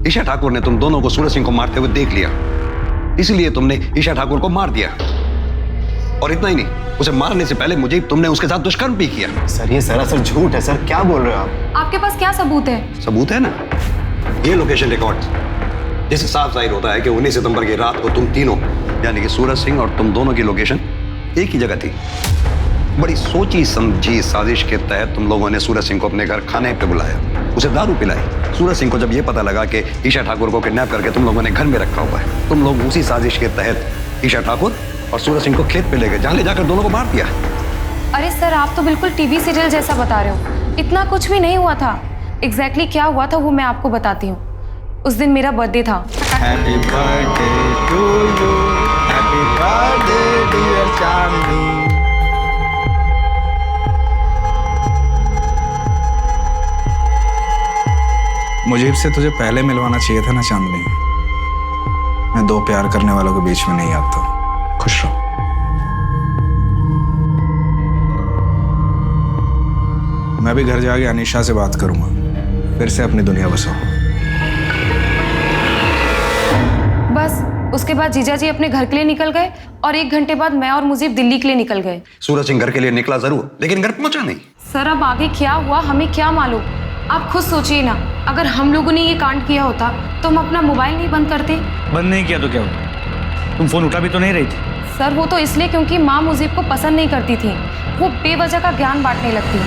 ईशा ठाकुर ने तुम दोनों को सूरज सिंह को मारते हुए देख लिया, इसलिए तुमने ईशा ठाकुर को मार दिया। और इतना ही नहीं, उसे मारने से पहले मुझे तुमने उसके साथ दुष्कर्म भी किया। सर ये सरासर झूठ है सर, क्या बोल रहे हो आप? आपके पास क्या सबूत है? सबूत है ना, ये लोकेशन रिकॉर्ड, जिससे साफ जाहिर होता है कि 19 सितंबर की रात को तुम तीनों यानी कि सूरज सिंह और तुम दोनों की लोकेशन एक ही जगह थी। बड़ी सोची समझी साजिश के तहत तुम लोगों ने सूरज सिंह को अपने घर खाने पे बुलाया, उसे दारू पिलाई। सूरज सिंह को जब ये पता लगा कि ईशा ठाकुर को किडनैप करके तुम लोगों ने घर में रखा हुआ है, तुम लोग उसी साजिश के तहत ईशा ठाकुर और सूरज सिंह को खेत पे ले गए, जहाँ ले जाकर दोनों को मार दिया। अरे सर आप तो बिल्कुल टीवी सीरियल जैसा बता रहे हो, इतना कुछ भी नहीं हुआ था। एग्जैक्टली क्या हुआ था वो मैं आपको बताती हूँ। उस दिन मेरा बर्थडे था। Happy birthday to you, happy birthday dear Chandni. मुझे से तुझे पहले मिलवाना चाहिए था ना चांदनी। मैं दो प्यार करने वालों के बीच में नहीं आता। खुश रहो। मैं भी घर जाके अनीशा से बात करूंगा, फिर से अपनी दुनिया बसाओ। बस उसके बाद जीजा जी अपने घर के लिए निकल गए और 1 घंटे बाद मैं और मुजीब दिल्ली के लिए निकल गए। सूरज सिंह घर के लिए निकला जरूर, लेकिन घर पहुंचा नहीं। सर अब आगे क्या हुआ हमें क्या मालूम, आप खुद सोचिए ना, अगर हम लोगों ने ये कांड किया होता तो हम अपना मोबाइल नहीं बंद करते। बंद नहीं किया तो क्या हुआ? तुम फोन उठा भी तो नहीं रही थी। सर वो तो इसलिए क्योंकि माँ मुजीब को पसंद नहीं करती थी, वो बेवजह का ज्ञान बांटने लगती।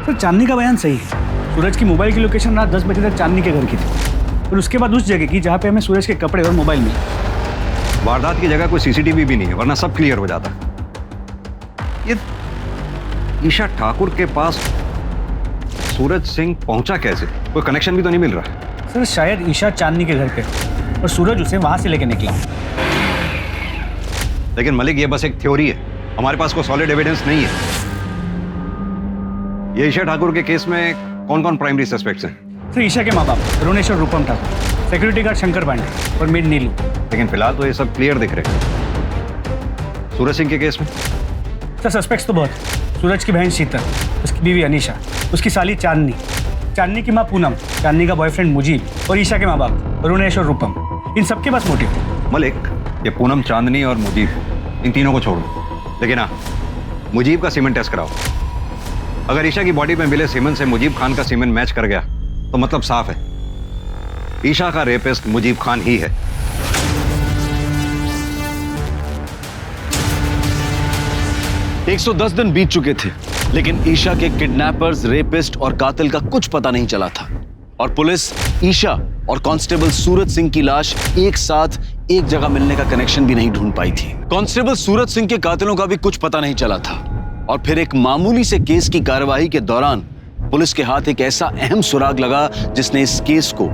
तो चांदनी का बयान सही है। सूरज की मोबाइल की लोकेशन रात 10 बजे तक चांदनी के घर की थी, और उसके बाद उस जगह की जहाँ पे हमें सूरज के कपड़े और मोबाइल मिले। वारदात की जगह कोई सीसीटीवी भी नहीं है, वरना सब क्लियर हो जाता। ये ईशा ठाकुर के पास सूरज सिंह पहुंचा कैसे? कोई कनेक्शन भी तो नहीं मिल रहा। सर शायद ईशा चांदनी के घर पे और सूरज उसे वहां से लेके निकला। लेकिन मलिक ये बस एक थ्योरी है, हमारे पास कोई सॉलिड एविडेंस नहीं है। ये ईशा ठाकुर के केस में कौन कौन प्राइमरी सस्पेक्ट्स हैं? सर ईशा के माँ बाप रोनेश और रूपम ठाकुर, सिक्योरिटी गार्ड शंकर पांडे और मेड नीलू। लेकिन फिलहाल तो ये सब क्लियर दिख रहे हैं। सूरज सिंह के केस में सर सस्पेक्ट्स तो बहुत। सूरज की बहन शीतल, उसकी बीवी अनीशा, उसकी साली चांदनी, चांदनी की माँ पूनम, चांदनी का बॉयफ्रेंड मुजीब और ईशा के माँ बाप रोनेश और रूपम। इन सबके पास मोटिव थे। मलिक, ये पूनम, चांदनी और मुजीब, इन तीनों को छोड़ दो, लेकिन हाँ मुजीब का सीमेंट टेस्ट कराओ। अगर ईशा की बॉडी में मिले सीमेंट से मुजीब खान का सीमेंट मैच कर गया तो मतलब साफ है, ईशा का रेपिस्ट मुजीब खान ही है। 110 दिन बीत चुके थे, लेकिन ईशा के किडनैपर्स, रेपिस्ट और कातिल का कुछ पता नहीं चला था, और पुलिस ईशा और कांस्टेबल सूरज सिंह की लाश एक साथ एक जगह मिलने का कनेक्शन भी नहीं ढूंढ पाई थी। कांस्टेबल सूरज सिंह के कातिलों का भी कुछ पता नहीं चला था, और फिर एक मामूली से केस की कार्यवाही के दौरान पुलिस के हाथ एक ऐसा अहम सुराग लगा जिसने इस केस को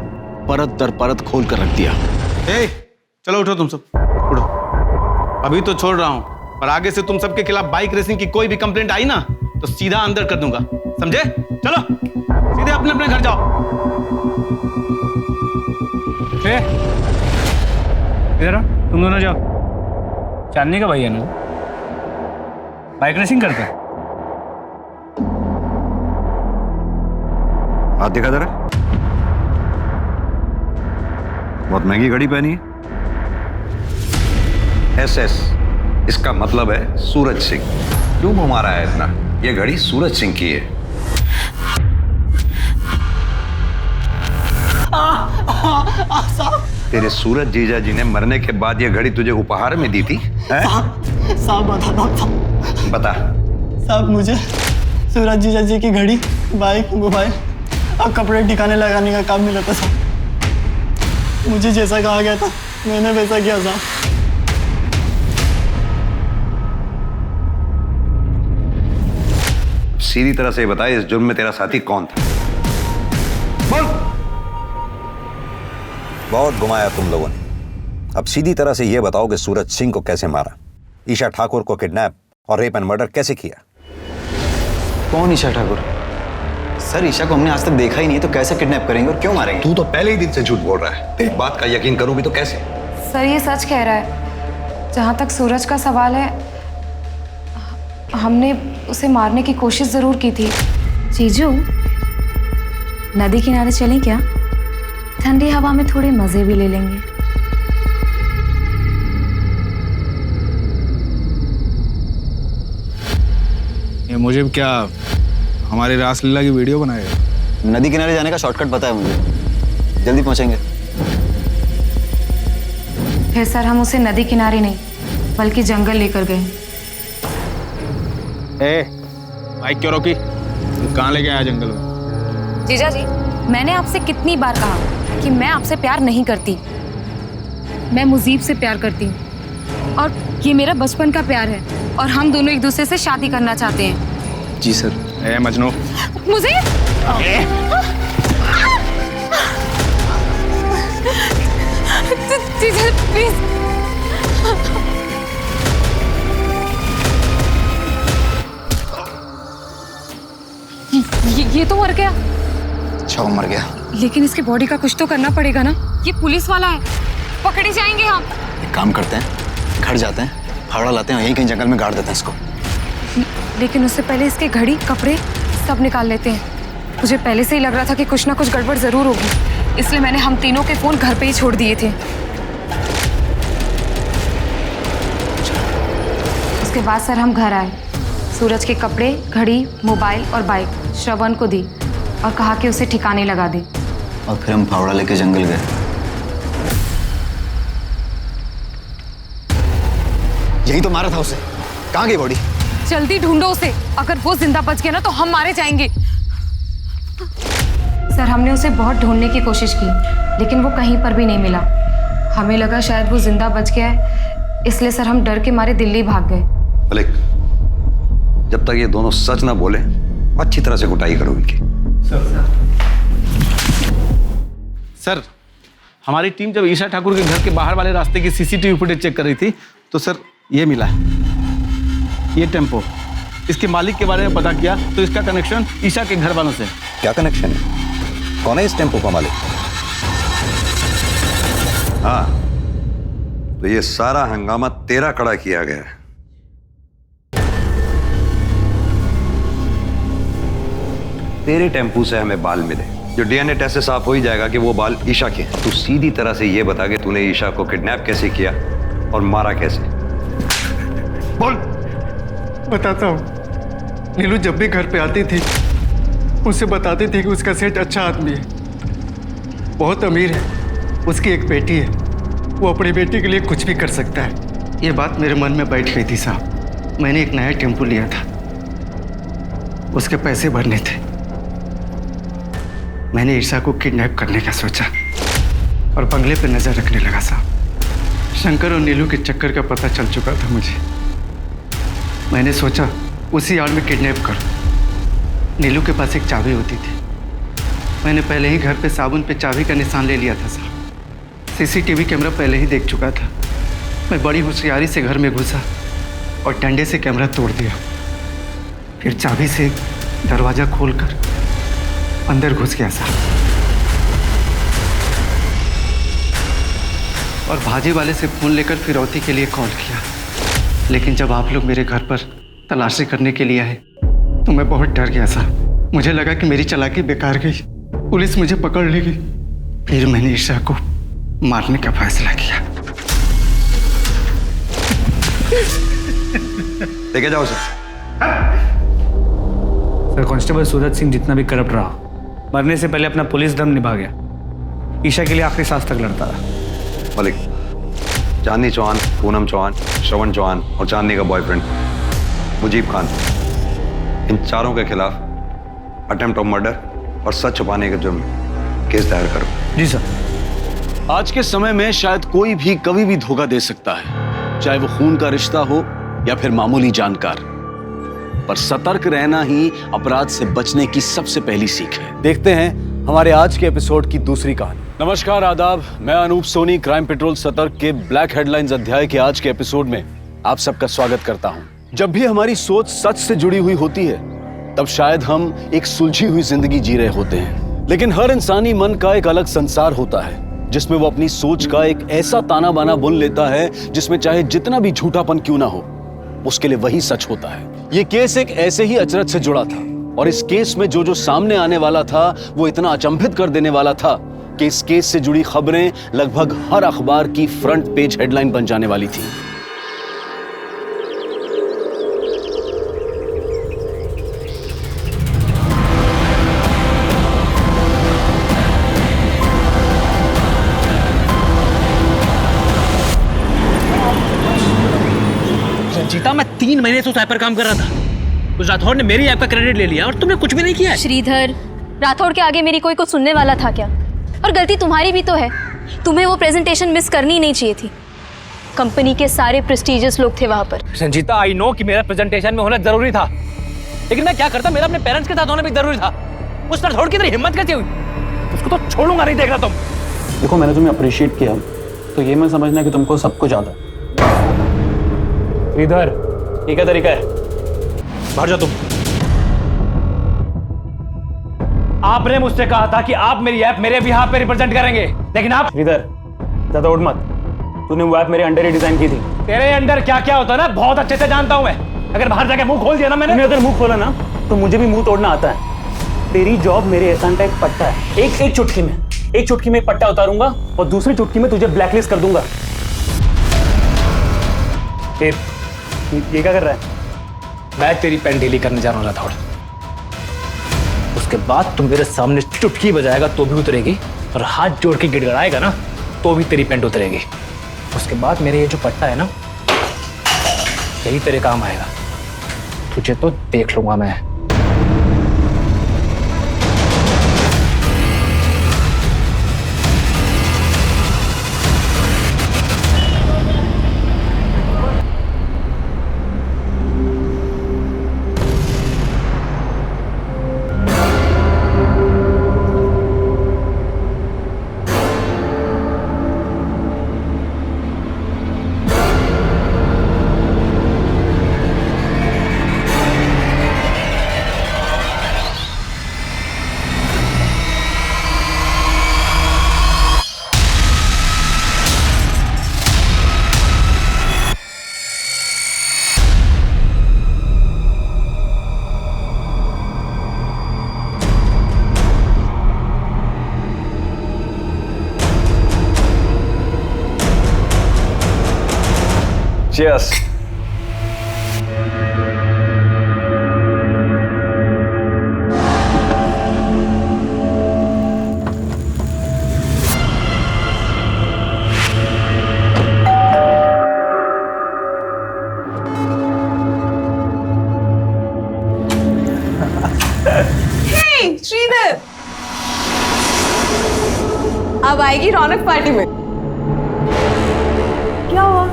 परत दर परत खोल कर रख दिया। चलो उठो तुम सब, उठो। अभी तो छोड़ रहा हूं, और आगे से तुम सबके खिलाफ बाइक रेसिंग की कोई भी कंप्लेंट आई ना तो सीधा अंदर कर दूंगा, समझे? चलो सीधे अपने अपने घर जाओ। इधर आओ, तुम दोनों जाओ। चांदनी का भाई है ना, बाइक रेसिंग करता है। हाथ दिखा जरा, बहुत महंगी घड़ी पहनी है। SS, इसका मतलब है सूरज सिंह। क्यों घुमा रहा है इतना? ये घड़ी सूरज सिंह की है। तेरे सूरज जीजा जी ने मरने के बाद ये घड़ी तुझे उपहार में दी थी? साहब बता दो। बता। साहब मुझे सूरज जीजा जी की घड़ी, बाइक, मोबाइल और कपड़े ठिकाने लगाने का काम मिला था साहब। मुझे जैसा कहा गया था मैंने वैसा किया साहब। सीधी तरह से बता, इस जुर्म में तेरा साथी कौन था? बोल। बहुत घुमाया तुम लोगों ने। अब सीधी तरह से यह बताओ कि सूरज सिंह को कैसे मारा, ईशा ठाकुर को किडनैप और रेप एंड मर्डर कैसे किया? कौन ईशा ठाकुर? सर ईशा को हमने आज तक देखा ही नहीं, तो कैसे किडनैप करेंगे और क्यों मारेंगे? तू तो पहले ही दिन से झूठ बोल रहा है। तेरी बात का यकीन करूं भी तो कैसे? सर ये सच कह रहा है। जहाँ तक सूरज का सवाल है, हमने उसे मारने की कोशिश जरूर की थी। जीजू, नदी किनारे चलें क्या? ठंडी हवा में थोड़े मजे भी ले लेंगे। ये मुझे क्या हमारी रासलीला की वीडियो बनाएगा? नदी किनारे जाने का शॉर्टकट पता है मुझे, जल्दी पहुंचेंगे। फिर सर हम उसे नदी किनारे नहीं बल्कि जंगल लेकर गए। बाइक क्यों रोकी? कहाँ लेके आया जंगल में? जीजा जी, मैंने आपसे कितनी बार कहा कि मैं आपसे प्यार नहीं करती। मैं मुजीब से प्यार करती हूँ और ये मेरा बचपन का प्यार है और हम दोनों एक दूसरे से शादी करना चाहते हैं। जी सर। मजनू, मुझे जीजा प्लीज। ये तो मर गया। अच्छा वो मर गया, लेकिन इसके बॉडी का कुछ तो करना पड़ेगा ना। ये पुलिस वाला है, पकड़े जाएंगे हम। एक काम करते हैं, घर जाते हैं, फावड़ा लाते हैं, यहीं कहीं जंगल में गाड़ देते हैं इसको। लेकिन उससे पहले इसके घड़ी, कपड़े सब निकाल लेते हैं। मुझे पहले से ही लग रहा था कि कुछ ना कुछ गड़बड़ जरूर होगी, इसलिए मैंने हम तीनों के फोन घर पे ही छोड़ दिए थे। उसके बाद सर हम घर आए, सूरज के कपड़े, घड़ी, मोबाइल और बाइक श्रवण को दी और कहा कि उसे ठिकाने लगा दे। और फिर हम फावड़ा लेके जंगल गए। यही तो मारा था उसे। कहाँ गई बॉडी? जल्दी ढूंढो उसे, अगर वो जिंदा बच गया ना तो हम मारे जाएंगे। सर हमने उसे बहुत ढूंढने की कोशिश की, लेकिन वो कहीं पर भी नहीं मिला। हमें लगा शायद वो जिंदा बच गया है, इसलिए सर हम डर के मारे दिल्ली भाग गए। मलिक, जब तक ये दोनों सच ना बोले अच्छी तरह से कुटाई करो इनकी। सर, हमारी टीम जब ईशा ठाकुर के घर के बाहर वाले रास्ते की सीसीटीवी फुटेज चेक कर रही थी तो सर ये मिला है, ये टेम्पो। इसके मालिक के बारे में पता किया तो इसका कनेक्शन ईशा के घर वालों से। क्या कनेक्शन है? कौन है इस टेम्पो का मालिक? हाँ, तो ये सारा हंगामा तेरा खड़ा किया गया है। तेरे टेम्पू से हमें बाल मिले, जो डीएनए टेस्ट से साफ हो ही जाएगा कि वो बाल ईशा के हैं। तू सीधी तरह से ये बता कि तूने ईशा को किडनैप कैसे किया और मारा कैसे? बोल। बताता हूँ। नीलू जब भी घर पे आती थी उससे बताती थी कि उसका सेठ अच्छा आदमी है, बहुत अमीर है, उसकी एक बेटी है, वो अपनी बेटी के लिए कुछ भी कर सकता है। ये बात मेरे मन में बैठ गई थी साहब। मैंने एक नया टेम्पो लिया था, उसके पैसे भरने थे। मैंने ईशा को किडनैप करने का सोचा और बंगले पे नजर रखने लगा साहब। शंकर और नीलू के चक्कर का पता चल चुका था मुझे। मैंने सोचा उसी आड़ में किडनैप करूं। नीलू के पास एक चाबी होती थी, मैंने पहले ही घर पे साबुन पे चाबी का निशान ले लिया था साहब। सीसीटीवी कैमरा पहले ही देख चुका था। मैं बड़ी होशियारी से घर में घुसा और डंडे से कैमरा तोड़ दिया, फिर चाबी से दरवाज़ा खोलकर अंदर घुस गया साहब और भाजी वाले से फ़ोन लेकर फिरौती के लिए कॉल किया। लेकिन जब आप लोग मेरे घर पर तलाशी करने के लिए आए तो मैं बहुत डर गया साहब। मुझे लगा कि मेरी चालाकी बेकार गई, पुलिस मुझे पकड़ लेगी। फिर मैंने ईशा को मारने का फैसला किया। लेके जाओ उसे। सर, कांस्टेबल सूरज सिंह जितना भी करप्ट रहा, मरने से पहले अपना पुलिस धर्म निभा गया। ईशा के लिए आखिरी सांस तक लड़ता रहा। मलिक, चांदनी चौहान, पूनम चौहान, श्रवण चौहान और चांदनी का बॉयफ्रेंड मुजीब खान, इन चारों के खिलाफ अटेम्प्ट ऑफ मर्डर और सच छुपाने के जुर्म केस दायर करो। जी सर। आज के समय में शायद कोई भी कभी भी धोखा दे सकता है, चाहे वो खून का रिश्ता हो या फिर मामूली जानकार, पर सतर्क रहना ही अपराध से बचने की सबसे पहली सीख है। देखते हैं हमारे आज के एपिसोड की दूसरी कहानी। नमस्कार, आदाब। मैं अनूप सोनी क्राइम पेट्रोल सतर्क के ब्लैक हेडलाइंस अध्याय के आज के एपिसोड में आप सबका स्वागत करता हूं। जब भी हमारी सोच सच से जुड़ी हुई होती है, तब शायद हम एक सुलझी हुई जिंदगी जी रहे होते हैं, लेकिन हर इंसानी मन का एक अलग संसार होता है, जिसमें वो अपनी सोच का एक ऐसा ताना बाना बुन लेता है जिसमें चाहे जितना भी झूठापन क्यों ना हो, उसके लिए वही सच होता है। ये केस एक ऐसे ही अचरज से जुड़ा था, और इस केस में जो सामने आने वाला था वो इतना अचंभित कर देने वाला था कि इस केस से जुड़ी खबरें लगभग हर अखबार की फ्रंट पेज हेडलाइन बन जाने वाली थी। रंजीता, मैं 3 महीने से उस ऐप पर काम कर रहा था। उस राठौड़ ने मेरी ऐप का क्रेडिट ले लिया और तुमने कुछ भी नहीं किया। श्रीधर, राठौड़ के आगे मेरी कोई कुछ सुनने वाला था क्या? और गलती तुम्हारी भी तो है। तुम्हें वो प्रेजेंटेशन मिस करनी ही नहीं चाहिए थी। कंपनी के सारे प्रेस्टिजियस लोग थे वहां पर। संजीता, आई नो कि मेरा प्रेजेंटेशन में होना जरूरी था, लेकिन मैं क्या करता, मेरा अपने पेरेंट्स के साथ होना भी जरूरी था। उस राठौड़ की तेरी हिम्मत कैसे हुई? उसको तो छोड़ूंगा नहीं, देखना तुम। देखो, मैंने तुम्हें अप्रिशिएट किया, तो ये मैं समझना कि तुमको सब कुछ आता है। इधर ये क्या तरीका है? बाहर जाओ तुम। आपने मुझसे कहा था कि आप मेरी ऐप मेरे बिहाफ पे रिप्रेजेंट करेंगे, लेकिन आप इधर ज्यादा उठ मत। तूने वो ऐप मेरे अंडर ही डिजाइन की थी। तेरे अंडर क्या क्या होता है ना, बहुत अच्छे से जानता हूं मैं। अगर बाहर जाके मुंह खोल दिया ना मैंने, अगर मुंह खोला ना तो मुझे भी मुंह तोड़ना आता है। तेरी जॉब मेरे एहसान का एक पट्टा है। एक चुटकी में पट्टा उतारूंगा और दूसरी चुटकी में तुझे ब्लैकलिस्ट कर दूंगा। ये क्या कर रहा है? मैं तेरी पेन ढीली करने जा रहा था। उसके बाद तुम मेरे सामने चुटकी बजाएगा तो भी उतरेगी, और हाथ जोड़ के गिड़गड़ाएगा ना तो भी तेरी पेंट उतरेगी। उसके बाद मेरे ये जो पट्टा है ना, यही तेरे काम आएगा। तुझे तो देख लूंगा मैं। Cheers. श्रीधर, अब आएगी रौनक पार्टी में। क्या हुआ?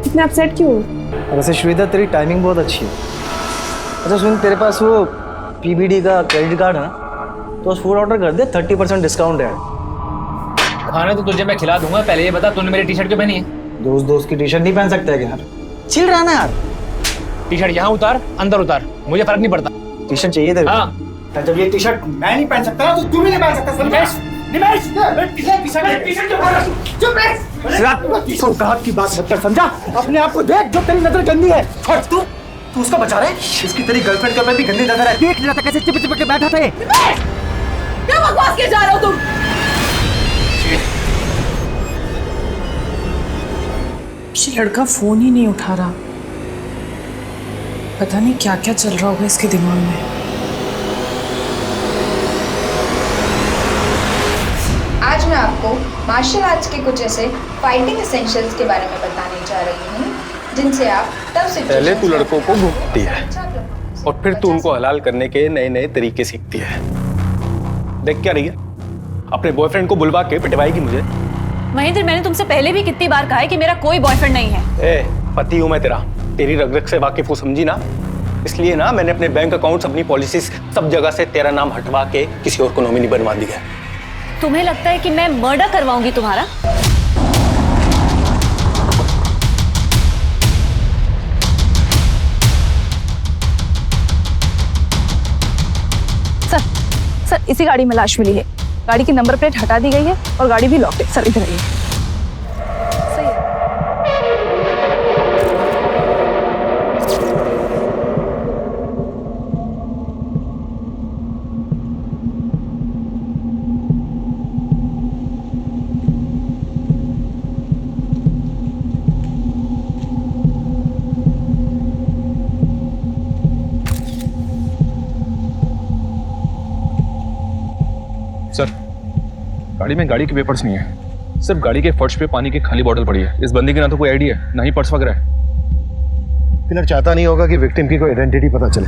इतने अपसेट क्यों? वैसे श्रीधर, तेरी टाइमिंग बहुत अच्छी है। अच्छा सुन, तेरे पास वो पीबीडी का क्रेडिट कार्ड है ना, तो उस फूड ऑर्डर कर दे, 30% डिस्काउंट है। खाना तो तुझे मैं खिला दूंगा, पहले ये बता तूने मेरी टी शर्ट क्यों पहनी है? दोस्त की टी शर्ट नहीं पहन सकता है यार? चिल रहा ना यार। टी शर्ट यहाँ उतार, अंदर उतार, मुझे फर्क नहीं पड़ता। टी शर्ट चाहिए तेरे? हाँ। जब ये टी शर्ट मैं नहीं पहन सकता तो तू भी नहीं पहन सकता। सौगात की बात मत कर, समझा? अपने आप को देख, जो तेरी नजर गंदी है। छोड़, तू उसका बचा रहा है? इसकी तेरी गर्लफ्रेंड के ऊपर भी गंदी नजर है। देख रहा था कैसे चिपक चिपक के बैठा था। क्या बकवास किए जा रहे हो तुम? ये लड़का फोन ही नहीं उठा रहा। पता नहीं क्या क्या चल रहा होगा इसके दिमाग में। आज मैं आपको मार्शल आर्ट्स के कुछ ऐसे फाइटिंग एसेंशियल्स के बारे में बताने जा रही हूँ जिनसे आप तब से पहले तू लड़कों को घूमती है और फिर तू उनको हलाल करने के नए नए तरीके सीखती है। देख क्या रही है, अपने बॉयफ्रेंड को बुलवा के पिटवाएगी मुझे। महेंद्र, मैंने तुमसे पहले भी कितनी बार कहा है कि मेरा कोई बॉयफ्रेंड नहीं है। ए, पति हूं मैं तेरा, तेरी रग रग से वाकिफ हूं, समझी ना। इसलिए ना मैंने अपने बैंक अकाउंट्स, अपनी पॉलिसीज सब जगह से तेरा नाम हटवा के किसी और को नॉमिनी बनवा दिया। तुम्हें लगता है कि मैं मर्डर करवाऊंगी तुम्हारा? सर, इसी गाड़ी में लाश मिली है। गाड़ी की नंबर प्लेट हटा दी गई है और गाड़ी भी लॉक्ड है। सर, इधर आइए। सही है। सर, गाड़ी में गाड़ी के पेपर्स नहीं है, सिर्फ गाड़ी के फर्श पे पानी की खाली बोतल पड़ी है। इस बंदी की ना तो कोई आईडी है, ना ही पर्स वगैरह है। किलर चाहता नहीं होगा कि विक्टिम की कोई आइडेंटिटी पता चले,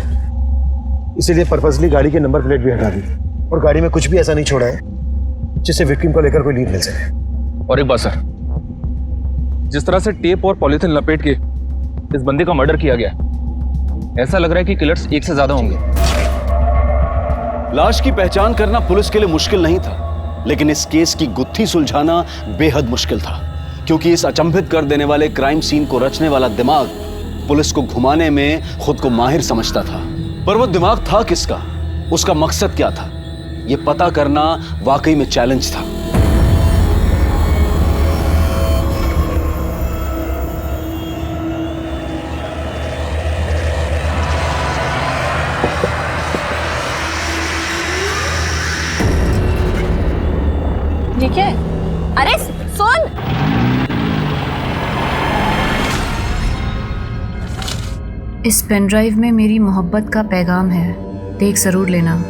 इसीलिए पर्पसली गाड़ी के नंबर प्लेट भी हटा दी और गाड़ी में कुछ भी ऐसा नहीं छोड़ा है जिससे विक्टिम को लेकर कोई लीड मिल सके। और एक बात सर, जिस तरह से टेप और पॉलिथीन लपेट के इस बंदी का मर्डर किया गया, ऐसा लग रहा है कि किलर्स एक से ज्यादा होंगे। लाश की पहचान करना पुलिस के लिए मुश्किल नहीं था, लेकिन इस केस की गुत्थी सुलझाना बेहद मुश्किल था, क्योंकि इस अचंभित कर देने वाले क्राइम सीन को रचने वाला दिमाग पुलिस को घुमाने में खुद को माहिर समझता था। पर वो दिमाग था किसका, उसका मकसद क्या था, यह पता करना वाकई में चैलेंज था। ये क्या है? अरे सुन, इस पेन ड्राइव में मेरी मोहब्बत का पैगाम है, देख जरूर लेना।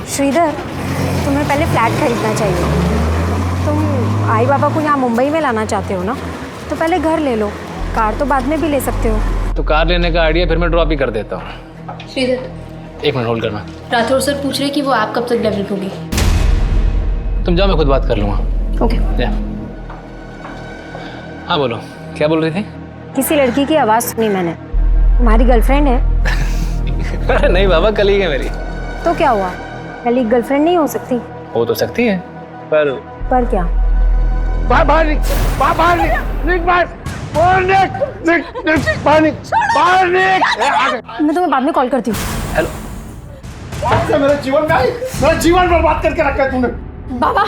श्रीधर, तुम्हें पहले फ्लैट खरीदना चाहिए। तुम आई बाबा को यहाँ मुंबई में लाना चाहते हो ना, तो पहले घर ले लो, कार तो बाद में भी ले सकते हो। तो कार लेने का आइडिया फिर मैं ड्रॉप ही कर देता हूँ। श्रीधर, एक मिनट होल्ड करना। राठौर सर पूछ रहे कि वो ऐप कब तक डेवलप होगी। तुम जाओ, मैं खुद बात कर लूँगा। ओके। हाँ बोलो, क्या बोल रही थी? किसी लड़की की आवाज़ सुनी मैंने, तुम्हारी गर्लफ्रेंड है? अरे नहीं बाबा, कलीग है मेरी। तो क्या हुआ, कलीग गर्लफ्रेंड नहीं हो सकती? हो तो सकती है, पर क्या? मैं तुम्हें बाद में कॉल करती हूँ। हेलो। मेरे जीवन में आई, मेरा जीवन बर्बाद करके रखा है तूने। बाबा,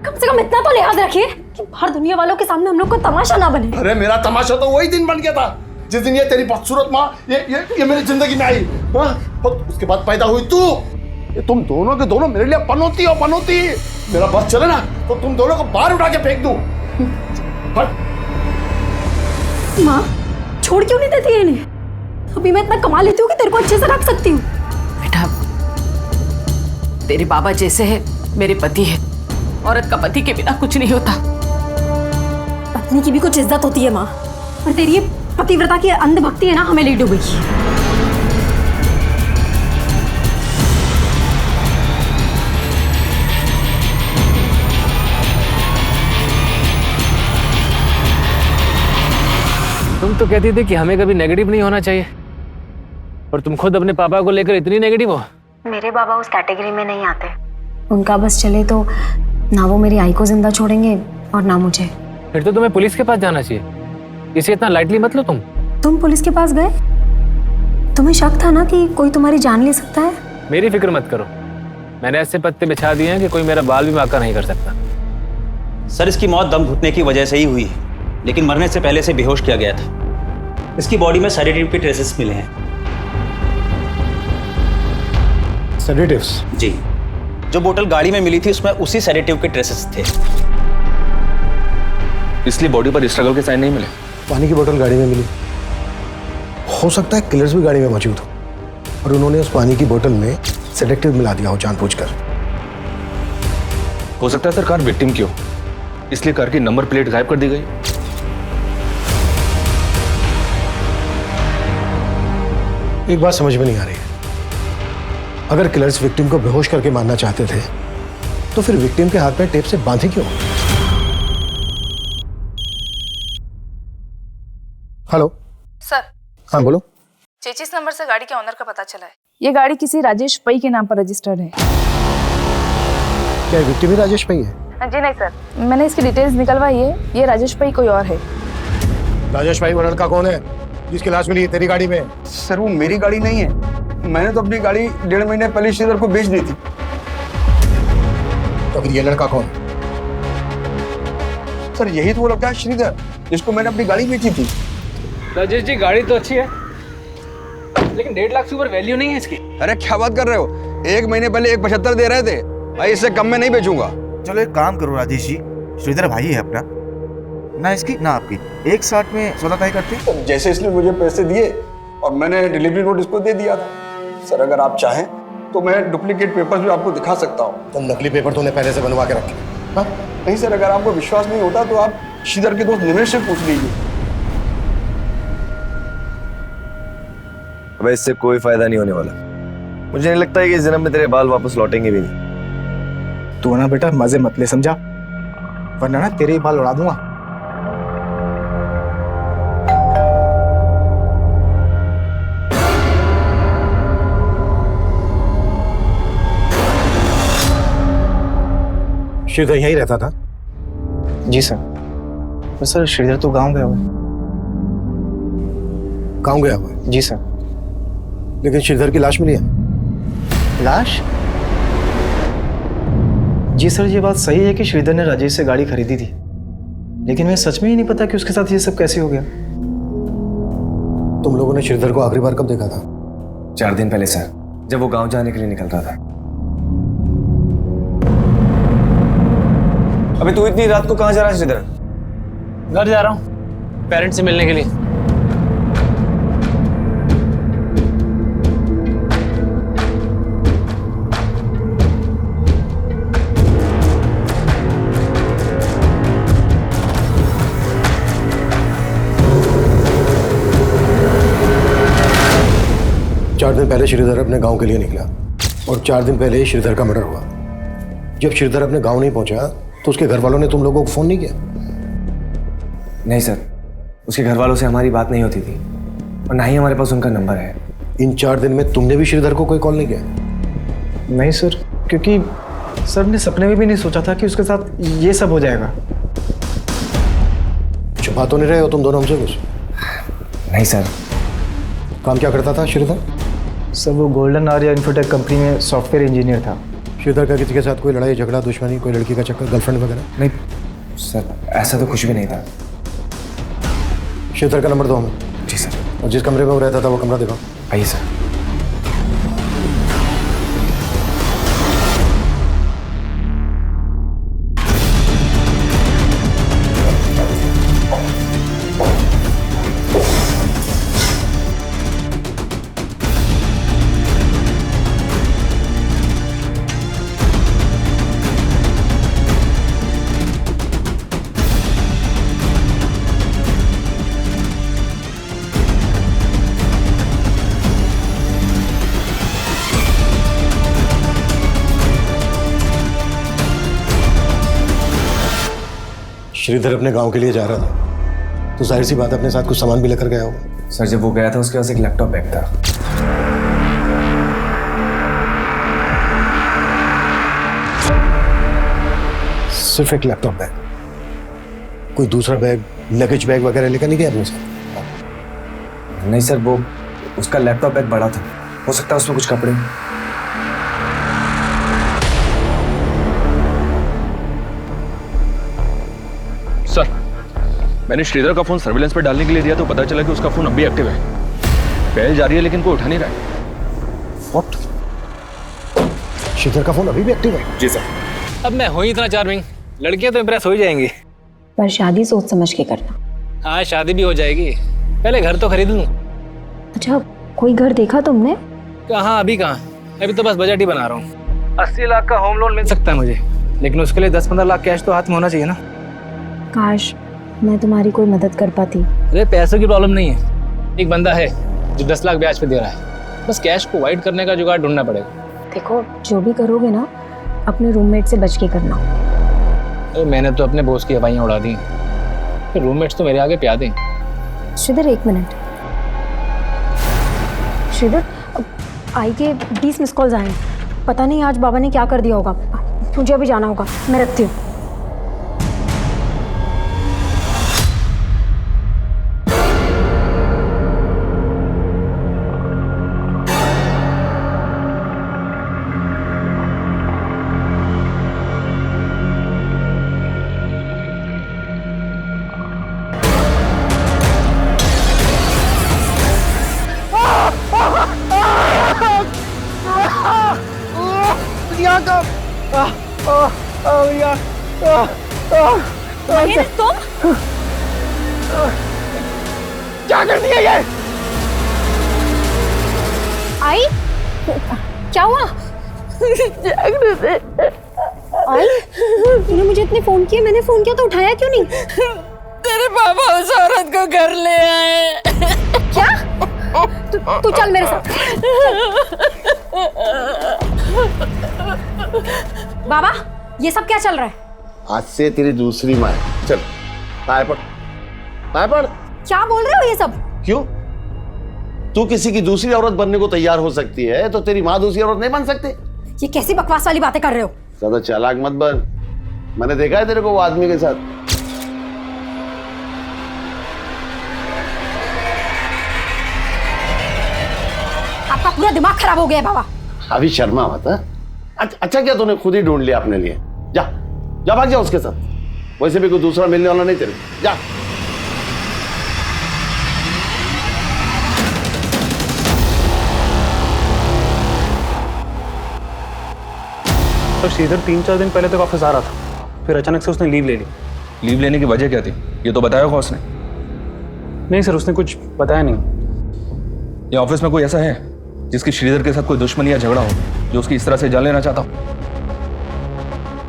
कम से कम इतना तो लिहाज रखिए कि बाहर दुनिया वालों के सामने हम लोग को तमाशा ना बने। अरे मेरा तमाशा तो वही दिन बन गया था जिस दिन ये तेरी बदसूरत माँ ये मेरी जिंदगी में आई। हाँ? और उसके बाद पैदा हुई तू। ये तुम दोनों के दोनों मेरे लिए पनौती। मेरा बस चले ना तो तुम दोनों को बाहर उठा के फेंक दूं। माँ, छोड़ क्यों नहीं देती है इन्हें? अभी मैं इतना कमा लेती हूँ कि तेरे को अच्छे से रख सकती हूँ। बेटा, तेरे बाबा जैसे है मेरे पति है। औरत का पति के बिना कुछ नहीं होता। पत्नी की भी कुछ इज्जत होती है माँ, और तेरी ये पतिव्रता की अंधभक्ति है ना, हमें ले डूबी। तुम तो कहती थी कि हमें कभी नेगेटिव नहीं होना चाहिए, और तुम खुद अपने पापा को लेकर इतनी नेगेटिव हो। मेरे बाबा उस कैटेगरी में नहीं आते। उनका बस चले तो ना वो मेरी आई को जिंदा छोड़ेंगे और ना मुझे। फिर तो तुम्हें पुलिस के पास जाना चाहिए, इसे इतना लाइटली मत लो। तुम पुलिस के पास गए? तुम्हें शक था ना कि कोई तुम्हारी जान ले सकता है? मेरी फिक्र मत करो, मैंने ऐसे पत्ते बिछा दिए हैं कि कोई मेरा बाल भी बांका नहीं कर सकता। सर इसकी मौत दम घुटने की वजह से ही हुई है, लेकिन मरने से पहले से बेहोश किया गया था। इसकी बॉडी में सेडेटिव के ट्रेसेस मिले हैं। सेडेटिव्स? जी, जो बोतल गाड़ी में मिली थी उसमें उसी सेडेटिव के ट्रेसेस थे। इसलिए बॉडी पर स्ट्रगल के साइन नहीं मिले। पानी की बोतल गाड़ी में मिली, हो सकता है किलर्स भी गाड़ी में मौजूद हो और उन्होंने उस पानी की बोतल में सेडेटिव मिला दिया हो जानबूझकर। हो सकता है सर कार विक्टिम की हो, इसलिए कार की नंबर प्लेट गायब कर दी गई। एक बात समझ में नहीं आ रही है, अगर किलर्स विक्टिम को बेहोश करके मारना चाहते थे तो फिर विक्टिम के हाथ में टेप से बांधे क्यों? Hello sir. हाँ बोलो। 33 नंबर से गाड़ी के ऑनर का पता चला है। ये गाड़ी किसी राजेश पई के नाम पर रजिस्टर्ड है। क्या विक्टिम ही राजेश पई है? जी नहीं सर, मैंने इसकी डिटेल्स निकलवाई है। ये राजेश पई कोई और है। राजेश भाई वो लड़का कौन है जिसकी लाश मिली है तेरी गाड़ी में? सर वो मेरी गाड़ी नहीं है, मैंने तो अपनी गाड़ी 1.5 महीने पहले श्रीधर को बेच दी थी। तो फिर ये लड़का कौन? सर यही तो वो लड़का है श्रीधर जिसको मैंने अपनी गाड़ी बेची थी। राजेश जी गाड़ी तो अच्छी है, लेकिन 1.5 लाख से ऊपर वैल्यू नहीं है इसकी। अरे क्या बात कर रहे हो, 1 महीने पहले 1.75 दे रहे थे भाई, इससे कम में नहीं बेचूंगा। चलो एक काम करो राजेश जी, श्रीधर भाई है अपना, ना इसकी ना आपकी, 1.60 में सौदा तय करते। जैसे इसने मुझे पैसे दिए और मैंने डिलीवरी नोट इसको दे दिया था। सर अगर आप चाहें तो मैं डुप्लीकेट पेपर्स भी आपको दिखा सकता हूँ। तुम नकली पेपर तूने पहले से बनवा के रखे? नहीं सर, अगर आपको विश्वास नहीं होता तो आप श्रीधर के दोस्त निमेश से पूछ लीजिए। अब इससे कोई फायदा नहीं होने वाला। मुझे नहीं लगता है कि इस जन्म में तेरे बाल वापस लौटेंगे भी नहीं। तू ना बेटा मजे मत ले, समझा, वरना ना तेरे ही बाल उड़ा दूंगा। श्रीधर यहीं रहता था? जी सर। पर सर श्रीधर तो गांव गया हुआ है। गांव गया हुआ है? जी सर। लेकिन श्रीधर की लाश मिली है। लाश? जी सर ये बात सही है कि श्रीधर ने राजेश से गाड़ी खरीदी थी, लेकिन मैं सच में ही नहीं पता कि उसके साथ ये सब कैसे हो गया। तुम लोगों ने श्रीधर को आखिरी बार कब देखा था? 4 दिन पहले सर, जब वो गांव जाने के लिए निकल रहा था। अबे तू इतनी रात को कहाँ जा रहा है श्रीधर? घर जा रहा हूँ पेरेंट्स से मिलने के लिए। चार दिन पहले श्रीधर अपने गांव के लिए निकला और 4 दिन पहले ही श्रीधर का मर्डर हुआ। जब श्रीधर अपने गांव नहीं पहुंचा तो उसके घर वालों ने तुम लोगों को फोन नहीं किया? नहीं सर, उसके घर वालों से हमारी बात नहीं होती थी और ना ही हमारे पास उनका नंबर है। इन 4 दिन में तुमने भी श्रीधर को कोई कॉल नहीं किया? नहीं सर, क्योंकि सर ने सपने में भी नहीं सोचा था कि उसके साथ ये सब हो जाएगा। छुपा तो नहीं रहे हो तुम दोनों हमसे कुछ? नहीं सर। काम क्या करता था श्रीधर? सर वो गोल्डन आर्या इन्फोटेक कंपनी में सॉफ्टवेयर इंजीनियर था। श्रीधर का किसी के साथ कोई लड़ाई झगड़ा दुश्मनी, कोई लड़की का चक्कर, गर्लफ्रेंड वगैरह? नहीं सर, ऐसा तो कुछ भी नहीं था। श्रीधर का नंबर दो हमें। जी सर। और जिस कमरे में वो रहता था वो कमरा दिखाओ। आइए सर। श्रीधर अपने गांव के लिए जा रहा था तो जाहिर सी बात अपने साथ कुछ सामान भी लेकर गया होगा। सर जब वो गया था उसके पास एक लैपटॉप बैग था। सिर्फ एक लैपटॉप बैग? कोई दूसरा बैग, लगेज बैग वगैरह लेकर नहीं गया अपने साथ? नहीं सर, वो उसका लैपटॉप बैग बड़ा था, हो सकता है उसमें कुछ कपड़े। मैंने श्रीधर का फोन सर्विलेंस पे डालने के लिए दिया तो पता चला कि उसका फोन अब भी एक्टिव है। पहल जारी है लेकिन कोई उठा नहीं रहा है। What? श्रीधर का फोन अभी भी एक्टिव है? जी सर। अब मैं हूँ इतना चार्मिंग, लड़कियां तो इम्प्रेस हो ही जाएंगी। पर शादी सोच समझ के करना। हाँ शादी भी हो जाएगी, पहले घर तो खरीद लूँ। अच्छा, कोई घर देखा तुमने? कहाँ, अभी कहाँ, अभी तो बस बजट ही बना रहा हूँ। 80 लाख का होम लोन मिल सकता है मुझे, लेकिन उसके लिए 10-15 लाख कैश तो हाथ में होना चाहिए ना। काश मैं तुम्हारी कोई मदद कर पाती। अरे पैसों की प्रॉब्लम नहीं है, एक बंदा है जो 10 लाख ब्याज पे दे रहा है, बस कैश को वाइड करने का जुगाड़ ढूंढना पड़ेगा। देखो, जो भी करोगे ना, अपने रूममेट से बच के करना। अरे मैंने तो अपने बॉस की हवाइयाँ उड़ा दी, फिर रूममेट्स तो मेरे आगे प्या दें। श्रीधर, 1 मिनट। श्रीधर, आई के 20 मिस कॉल्स आए, पता नहीं आज बाबा ने क्या कर दिया होगा। मुझे अभी जाना होगा, मैं रखती हूँ। महेंद्र, तुम क्या कर दिया ये? आई, क्या हुआ? आई, तूने मुझे इतने फोन किए, मैंने फोन किया तो उठाया क्यों नहीं? तेरे पापा उस औरत को घर ले आए। क्या? तू चल मेरे साथ। बाबा, ये सब क्या चल रहा है? आज से तेरी दूसरी माँ है। चल पाए पड़, पाए पड़। क्या बोल रहे हो ये सब? क्यों? तू किसी की दूसरी औरत बनने को तैयार हो सकती है तो तेरी माँ दूसरी औरत नहीं बन सकती? ये कैसी बकवास वाली बातें कर रहे हो? ज्यादा चालाक मत बन, मैंने देखा है तेरे को वो आदमी के साथ। आपका पूरा दिमाग खराब हो गया है बाबा। अभी शर्मा मत। अच्छा क्या तूने खुद ही ढूंढ लिया अपने लिए? जा जा, भाग जा उसके साथ। वैसे भी कोई दूसरा मिलने वाला नहीं तेरे, जा। तो श्रीधर 3-4 दिन पहले तक ऑफिस आ रहा था, फिर अचानक से उसने लीव ले ली। लीव लेने की वजह क्या थी, ये तो बताया होगा उसने? नहीं सर, उसने कुछ बताया नहीं। ये ऑफिस में कोई ऐसा है जिसकी श्रीधर के साथ कोई दुश्मनी या झगड़ा हो, जो उसकी इस तरह से जान लेना चाहता हो?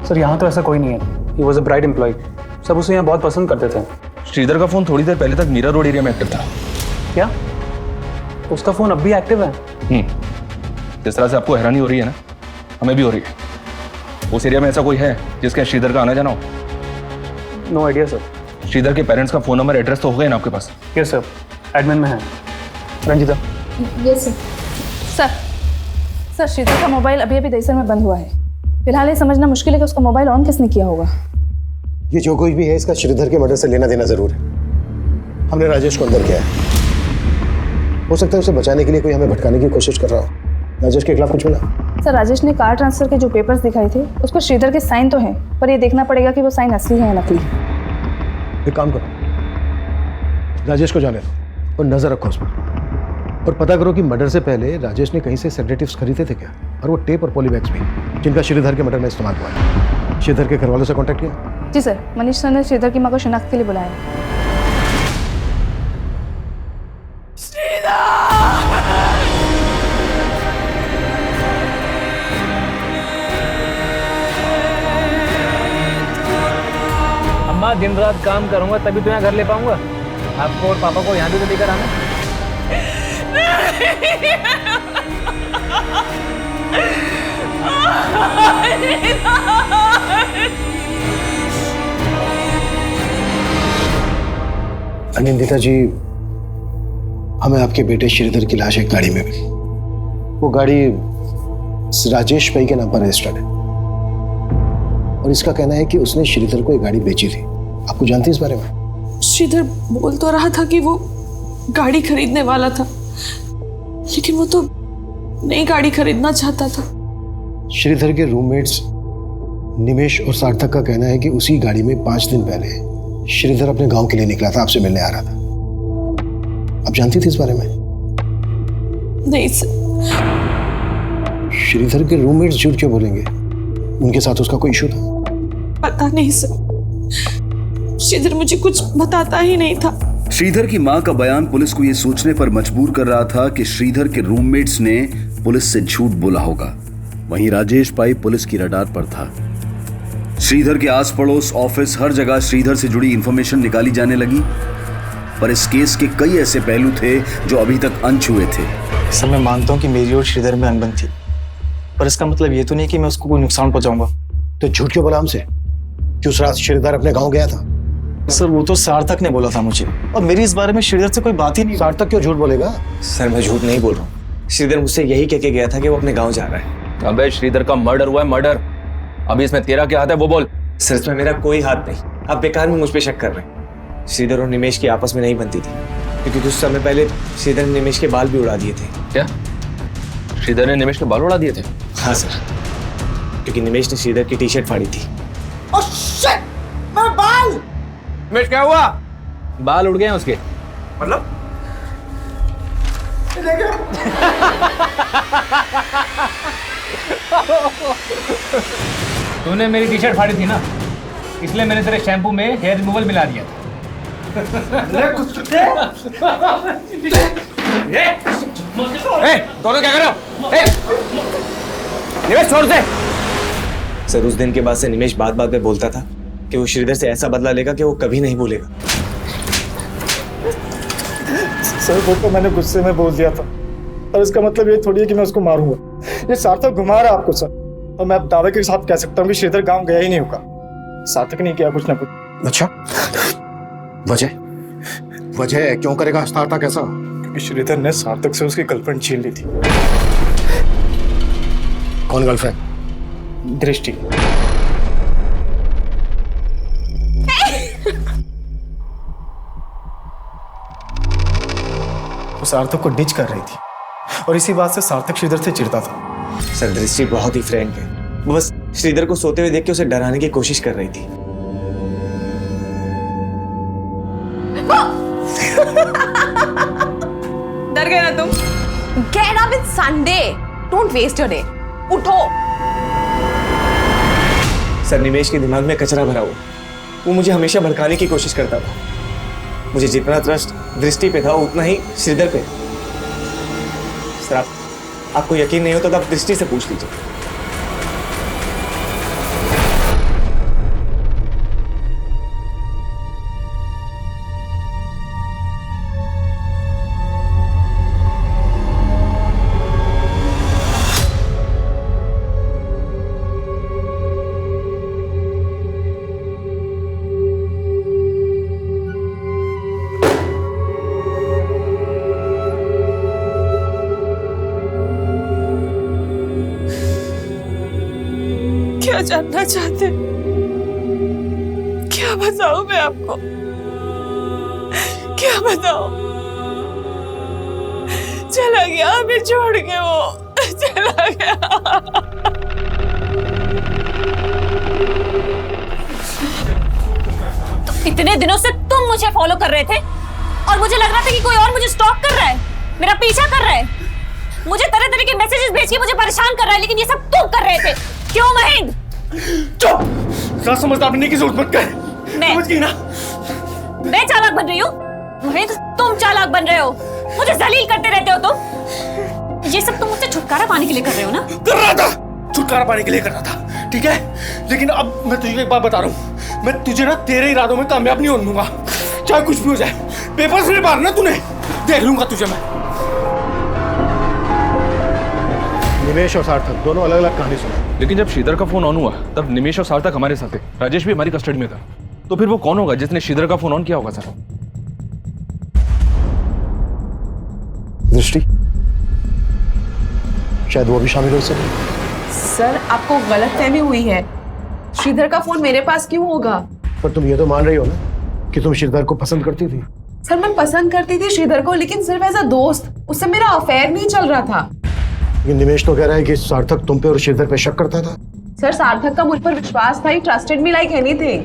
सर यहाँ तो ऐसा कोई नहीं है। He was a bright employ, सब उसे यहाँ बहुत पसंद करते थे। श्रीधर का फोन थोड़ी देर पहले तक मीरा रोड एरिया में एक्टिव था। क्या? उसका फोन अब भी एक्टिव है? जिस तरह से आपको हैरानी हो रही है ना, हमें भी हो रही है। उस एरिया में ऐसा कोई है जिसके श्रीधर का आना जाना हो? No idea sir. श्रीधर के पेरेंट्स का फोन नंबर, एड्रेस तो हो गए ना आपके पास? यस सर, एडमिन में है। Ranjita. Yes sir. Sir, Shridhar का मोबाइल अभी अभी दहीसर में बंद हुआ है। फिलहाल ये समझना मुश्किल है कि उसका मोबाइल ऑन किसने किया होगा। ये जो कुछ भी है इसका श्रीधर के मर्डर से लेना देना जरूर है। हमने राजेश को अंदर किया है, हो सकता है उसे बचाने के लिए कोई हमें भटकाने की कोशिश कर रहा हो। राजेश के खिलाफ कुछ मिला? सर, राजेश ने कार ट्रांसफर के जो पेपर्स दिखाए थे उस पर श्रीधर के साइन तो हैं, पर ये देखना पड़ेगा कि वो साइन असली है या नकली। एक काम करो, राजेश को जाने दो और नजर रखो उस पर, और पता करो कि मर्डर से पहले राजेश ने कहीं से सेडेटिव्स खरीदे थे क्या, और वो टेप और पॉलीबैग्स भी जिनका श्रीधर के मर्डर में इस्तेमाल हुआ है। श्रीधर के घर वालों से कांटेक्ट किया? जी सर, मनीष सर ने श्रीधर की मां को शिनाख्त के लिए बुलाया है। अम्मा, दिन रात काम करूंगा तभी तो यहाँ घर ले पाऊंगा। आपको और पापा को यहाँ भी तो लेकर आना। अनिंदिता जी, हमें आपके बेटे श्रीधर की लाश एक गाड़ी में मिली। वो गाड़ी राजेश भाई के नाम पर रजिस्टर्ड है, और इसका कहना है कि उसने श्रीधर को एक गाड़ी बेची थी। आपको जानती है इस बारे में? श्रीधर बोल तो रहा था कि वो गाड़ी खरीदने वाला था, लेकिन वो तो नई गाड़ी खरीदना चाहता था। श्रीधर के रूममेट्स निमेश और सार्थक का कहना है कि उसी गाड़ी में 5 दिन पहले श्रीधर अपने गांव के लिए निकला था, आपसे मिलने आ रहा था। आप जानती थी इस बारे में? नहीं सर। श्रीधर के रूममेट्स झूठ क्यों बोलेंगे? उनके साथ उसका कोई इशू था? पता नहीं सर, श्रीधर मुझे कुछ बताता ही नहीं था। श्रीधर की मां का बयान पुलिस को यह सोचने पर मजबूर कर रहा था कि श्रीधर के रूममेट्स ने पुलिस से झूठ बोला होगा। वहीं राजेश भाई पुलिस की रडार पर था। श्रीधर के आस पड़ोस, ऑफिस, हर जगह श्रीधर से जुड़ी इंफॉर्मेशन निकाली जाने लगी। पर इस केस के कई ऐसे पहलू थे जो अभी तक अनछुए थे। सर, मैं मानता हूँ कि मेरी और श्रीधर में अनबन थी, पर इसका मतलब ये तो नहीं कि मैं उसको कोई नुकसान पहुंचाऊंगा। तो झूठ क्यों बोला हमसे कि उस रात श्रीधर अपने गांव गया था? सर, वो तो सार्थक ने बोला था मुझे, और मेरी इस बारे में श्रीधर से कोई बात ही नहीं। सार्थक क्यों झूठ बोलेगा? सर मैं झूठ नहीं बोल रहा हूँ। श्रीधर मुझसे यही कह के गया था कि वो अपने गांव जा रहा है। अबे श्रीधर का मर्डर हुआ है, मर्डर। अभी इसमें तेरा क्या हाथ है वो बोल। सर इसमें मेरा कोई हाथ नहीं, आप बेकार में मुझ पे शक कर रहे हैं। श्रीधर और निमेश की आपस में नहीं बनती थी, क्योंकि कुछ समय पहले श्रीधर ने निमेश के बाल भी उड़ा दिए थे। क्या श्रीधर ने निमेश के बाल उड़ा दिए थे? हाँ सर, क्योंकि निमेश ने श्रीधर की टी शर्ट फाड़ी थी। ओह शिट, मेरा बाल! निमेश क्या हुआ? बाल उड़ गए हैं उसके। मतलब? तूने मेरी टी शर्ट फाड़ी थी ना, इसलिए मैंने तेरे शैम्पू में हेयर रिमूवल मिला दिया था। दोनों क्या कर रहे हो? निमेश छोड़ दे। सर उस दिन के बाद से निमेश बात बात पे बोलता था कि वो श्रीधर से ऐसा बदला लेगा कि वो कभी नहीं भूलेगा। सर, वो तो मैंने गुस्से में बोल दिया था, और इसका मतलब ये थोड़ी है कि मैं उसको मारूंगा। ये सार्थक घुमा रहा है आपको सर, और मैं अब दावे के साथ कह सकता हूँ कि श्रीधर गांव गया ही नहीं होगा। सार्थक नहीं किया कुछ ना कुछ। अच्छा, वजह क्यों करेगा सार्थक ऐसा? क्योंकि श्रीधर ने सार्थक से उसकी गर्लफ्रेंड छीन ली थी। कौन गर्लफ्रेंड? दृष्टि। वो सार्थक को डिच कर रही थी, और इसी बात से सार्थक श्रीधर से चिढ़ता था। सर दृष्टि बहुत ही फ्रैंक है, वो बस श्रीधर को सोते हुए देख के उसे डराने की कोशिश कर रही थी। डर गए ना तुम? Get up, it's Sunday. Don't waste your day. उठो। सर निमेश के दिमाग में कचरा भरा हुआ, वो मुझे हमेशा भड़काने की कोशिश करता था। मुझे जितना ट्रस्ट दृष्टि पे था उतना ही श्रीधर पे। सर आपको यकीन नहीं होता तो आप दृष्टि से पूछ लीजिए। क्या जानना चाहते? क्या बताऊं मैं आपको? क्या बताऊं? चला गया हमें छोड़ के, वो चला गया। तो इतने दिनों से तुम मुझे फॉलो कर रहे थे, और मुझे लग रहा था कि कोई और मुझे स्टॉक कर रहा है, मेरा पीछा कर रहा है, मुझे तरह तरह के मैसेजेस भेज के मुझे परेशान कर रहा है, लेकिन ये सब तुम कर रहे थे। क्यों महेंद्र? चुप! क्या समझदार बनने की जरूरत मत कर। समझ गई ना? मैं चालाक बन रही हूँ? महेंद्र तुम चालाक बन रहे हो, मुझे जलील करते रहते हो तुम। ये सब तुम मुझसे छुटकारा पाने के लिए कर रहे हो ना? कर रहा था, छुटकारा पाने के लिए कर रहा था, ठीक है? लेकिन अब मैं तुझे एक बात बता रहा हूँ, मैं तुझे ना तेरे इरादों में कामयाब नहीं होने दूंगा, चाहे कुछ भी हो जाए। पेपर्स में मारना तूने, देख लूंगा तुझे मैं। निमेश और सार्थक दोनों अलग अलग कहानी सुना। लेकिन जब श्रीधर का फोन ऑन हुआ तब निमेश और सार्थक हमारे साथ थे, राजेश भी हमारी कस्टडी में था। तो फिर वो कौन होगा जिसने श्रीधर का फोन ऑन किया होगा? सर दृष्टि, शायद वो भी शामिल हो सके। सर आपको गलतफहमी हुई है, श्रीधर का फोन मेरे पास क्यों होगा? पर तुम ये तो मान रही हो ना कि तुम श्रीधर को पसंद करती थी। सर मैं पसंद करती थी श्रीधर को, लेकिन सिर्फ एज अ दोस्त, उससे मेरा अफेयर नहीं चल रहा था। लेकिन निमेश तो कह रहा है कि सार्थक तुम पे और श्रीधर पे शक करता था। सर सार्थक का मुझ पर विश्वास था, ही ट्रस्टेड मी लाइक एनीथिंग।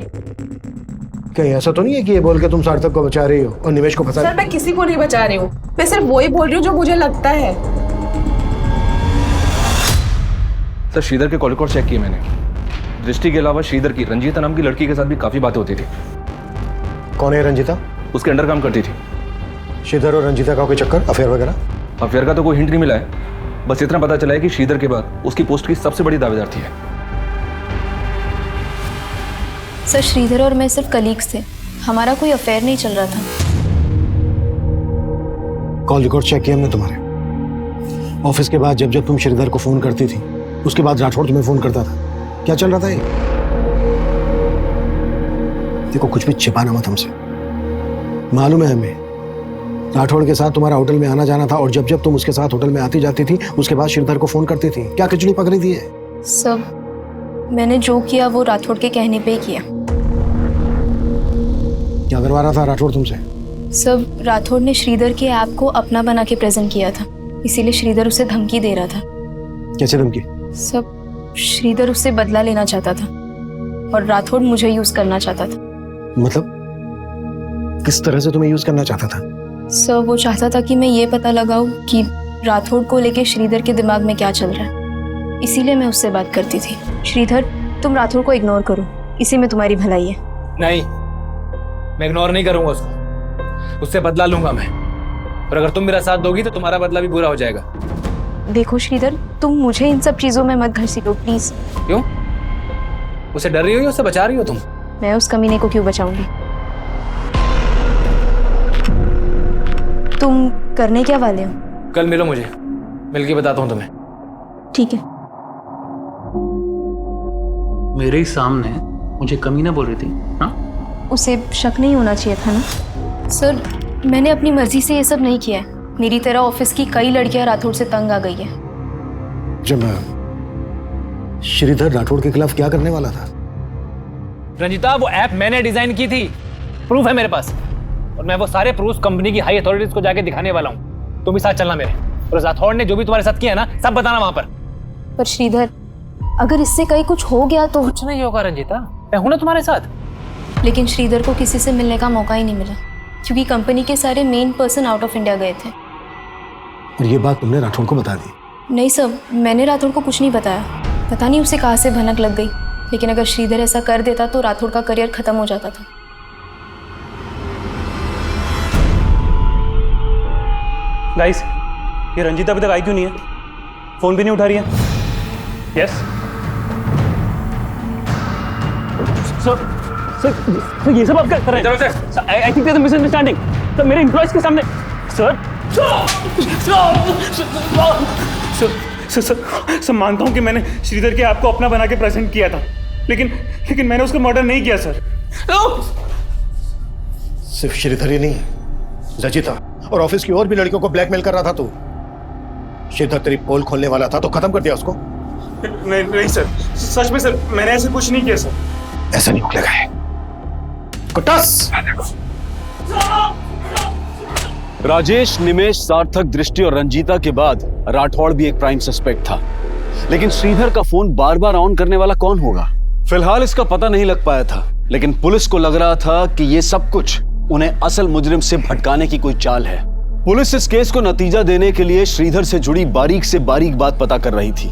कहीं ऐसा तो नहीं है कि ये बोल के तुम सार्थक को बचा रही हो और निवेश को फंसा? सर मैं किसी को नहीं बचा रही हूँ, मैं सिर्फ वही बोल रही हूँ जो मुझे लगता है। सर श्रीधर के कॉल रिकॉर्ड चेक किए मैंने। दृष्टि के अलावा श्रीधर की रंजीता नाम की लड़की के साथ भी काफी बातें होती थी। कौन है रंजीता? उसके अंडर काम करती थी। श्रीधर और रंजीता का कोई चक्कर, अफेयर वगैरह? अफेयर का तो कोई हिंट नहीं मिला है, बस इतना पता चला है कि श्रीधर के बाद उसकी पोस्ट की सबसे बड़ी दावेदार थी। सर श्रीधर और मैं सिर्फ कलीग्स थे, हमारा कोई अफेयर नहीं चल रहा था। कॉल रिकॉर्ड चेक किए हमने तुम्हारे। ऑफिस के बाद जब जब तुम श्रीधर को फोन करती थी, उसके बाद राठौड़ तुम्हें फोन करता था। क्या चल रहा था ये? देखो कुछ भी छिपाना मत हमसे। मालूम है हमें राठौड़ के साथ तुम्हारा होटल में आना जाना था, और जब जब तुम उसके साथ होटल में आती जाती थी उसके बाद श्रीधर को फोन करती थी। क्या खिचड़ी पकड़ी थी है? सब मैंने जो किया वो राठौड़ के कहने पे ही किया। क्या करवा रहा था राठौड़ तुमसे? सब राठौड़ ने श्रीधर के ऐप को अपना बना के प्रेजेंट किया था, इसीलिए श्रीधर उसे धमकी दे रहा था। कैसे धमकी? सब श्रीधर उससे बदला लेना चाहता था और राठौड़ मुझे यूज करना चाहता था। मतलब किस तरह से तुम्हें यूज करना चाहता था? सर वो चाहता था कि मैं ये पता लगाऊं कि राठौड़ को लेके श्रीधर के दिमाग में क्या चल रहा है, इसीलिए मैं उससे बात करती थी। श्रीधर तुम राठौड़ को इग्नोर करो, इसी में तुम्हारी भलाई है। नहीं, मैं इग्नोर नहीं करूंगा उसको, उससे बदला लूंगा मैं। और अगर तुम मेरा साथ दोगी तो तुम्हारा बदला भी बुरा हो जाएगा। देखो श्रीधर, तुम मुझे इन सब चीजों में मत घसीटो प्लीज। क्यों? उसे डर रही हो या उससे बचा रही हो तुम? मैं उस कमीने को क्यों बचाऊंगी? तुम करने क्या वाले हो? कल मिलो मुझे, मिलके बताता हूँ तुम्हें। ठीक है। मेरे ही सामने मुझे कमीना बोल रही थी? हाँ, उसे शक नहीं होना चाहिए था ना। सर मैंने अपनी मर्जी से ये सब नहीं किया है, मेरी तरह ऑफिस की कई लड़कियां राठौड़ से तंग आ गई है। जब श्रीधर राठौड़ के खिलाफ क्या करने वाला था? रंजिता वो ऐप मैंने डिजाइन की थी, प्रूफ है मेरे पास, और मैं वो सारे प्रूफ कंपनी की हाई अथॉरिटीज को जाके दिखाने वाला हूँ। तुम भी साथ चलना मेरे, और राठौड़ ने जो भी तुम्हारे साथ किया ना सब बताना वहां पर। श्रीधर अगर इससे कहीं कुछ हो गया तो? कुछ नहीं होगा रंजिता, मैं हूं ना तुम्हारे साथ। लेकिन श्रीधर को किसी से मिलने का मौका ही नहीं मिला, क्योंकि कंपनी के सारे main person out of India गए थे। और ये बात तुमने राठौड़ को बता दी? नहीं सर, मैंने राठौड़ को कुछ नहीं बताया, पता नहीं उसे कहाँ से भनक लग गई। लेकिन अगर श्रीधर ऐसा कर देता तो राठौड़ का करियर खत्म हो जाता था। गाइस, ये रंजीता अभी तक आई क्यों नहीं है? फोन भी नहीं उठा रही है। यस सर, ये सब आप क्या कर रहे हैं? I think there is a misunderstanding. Sir मेरे एम्प्लॉयज के सामने। सर मानता हूँ कि मैंने श्रीधर के आपको अपना बना के प्रेजेंट किया था, लेकिन मैंने उसका मर्डर नहीं किया सर। सिर्फ श्रीधर ही नहीं, रजिता और ऑफिस की और भी लड़कियों को ब्लैकमेल कर रहा था तू। श्रीधर तेरी पोल खोलने वाला था तो खत्म कर दिया उसको। नहीं सर, सच में सर मैंने ऐसे कुछ नहीं किया सर। ऐसा नहीं निकलेगा है। कुट्टास! राजेश, निमेश, सार्थक, दृष्टि और रंजीता के बाद राठौड़ भी एक प्राइम सस्पेक्ट था, लेकिन श्रीधर का फोन बार बार ऑन करने वाला कौन होगा? फिलहाल इसका पता नहीं लग पाया था, लेकिन पुलिस को लग रहा था कि ये सब कुछ उन्हें असल मुजरिम से भटकाने की कोई चाल है। पुलिस इस केस को नतीजा देने के लिए श्रीधर से जुड़ी बारीक से बारीक बात पता कर रही थी।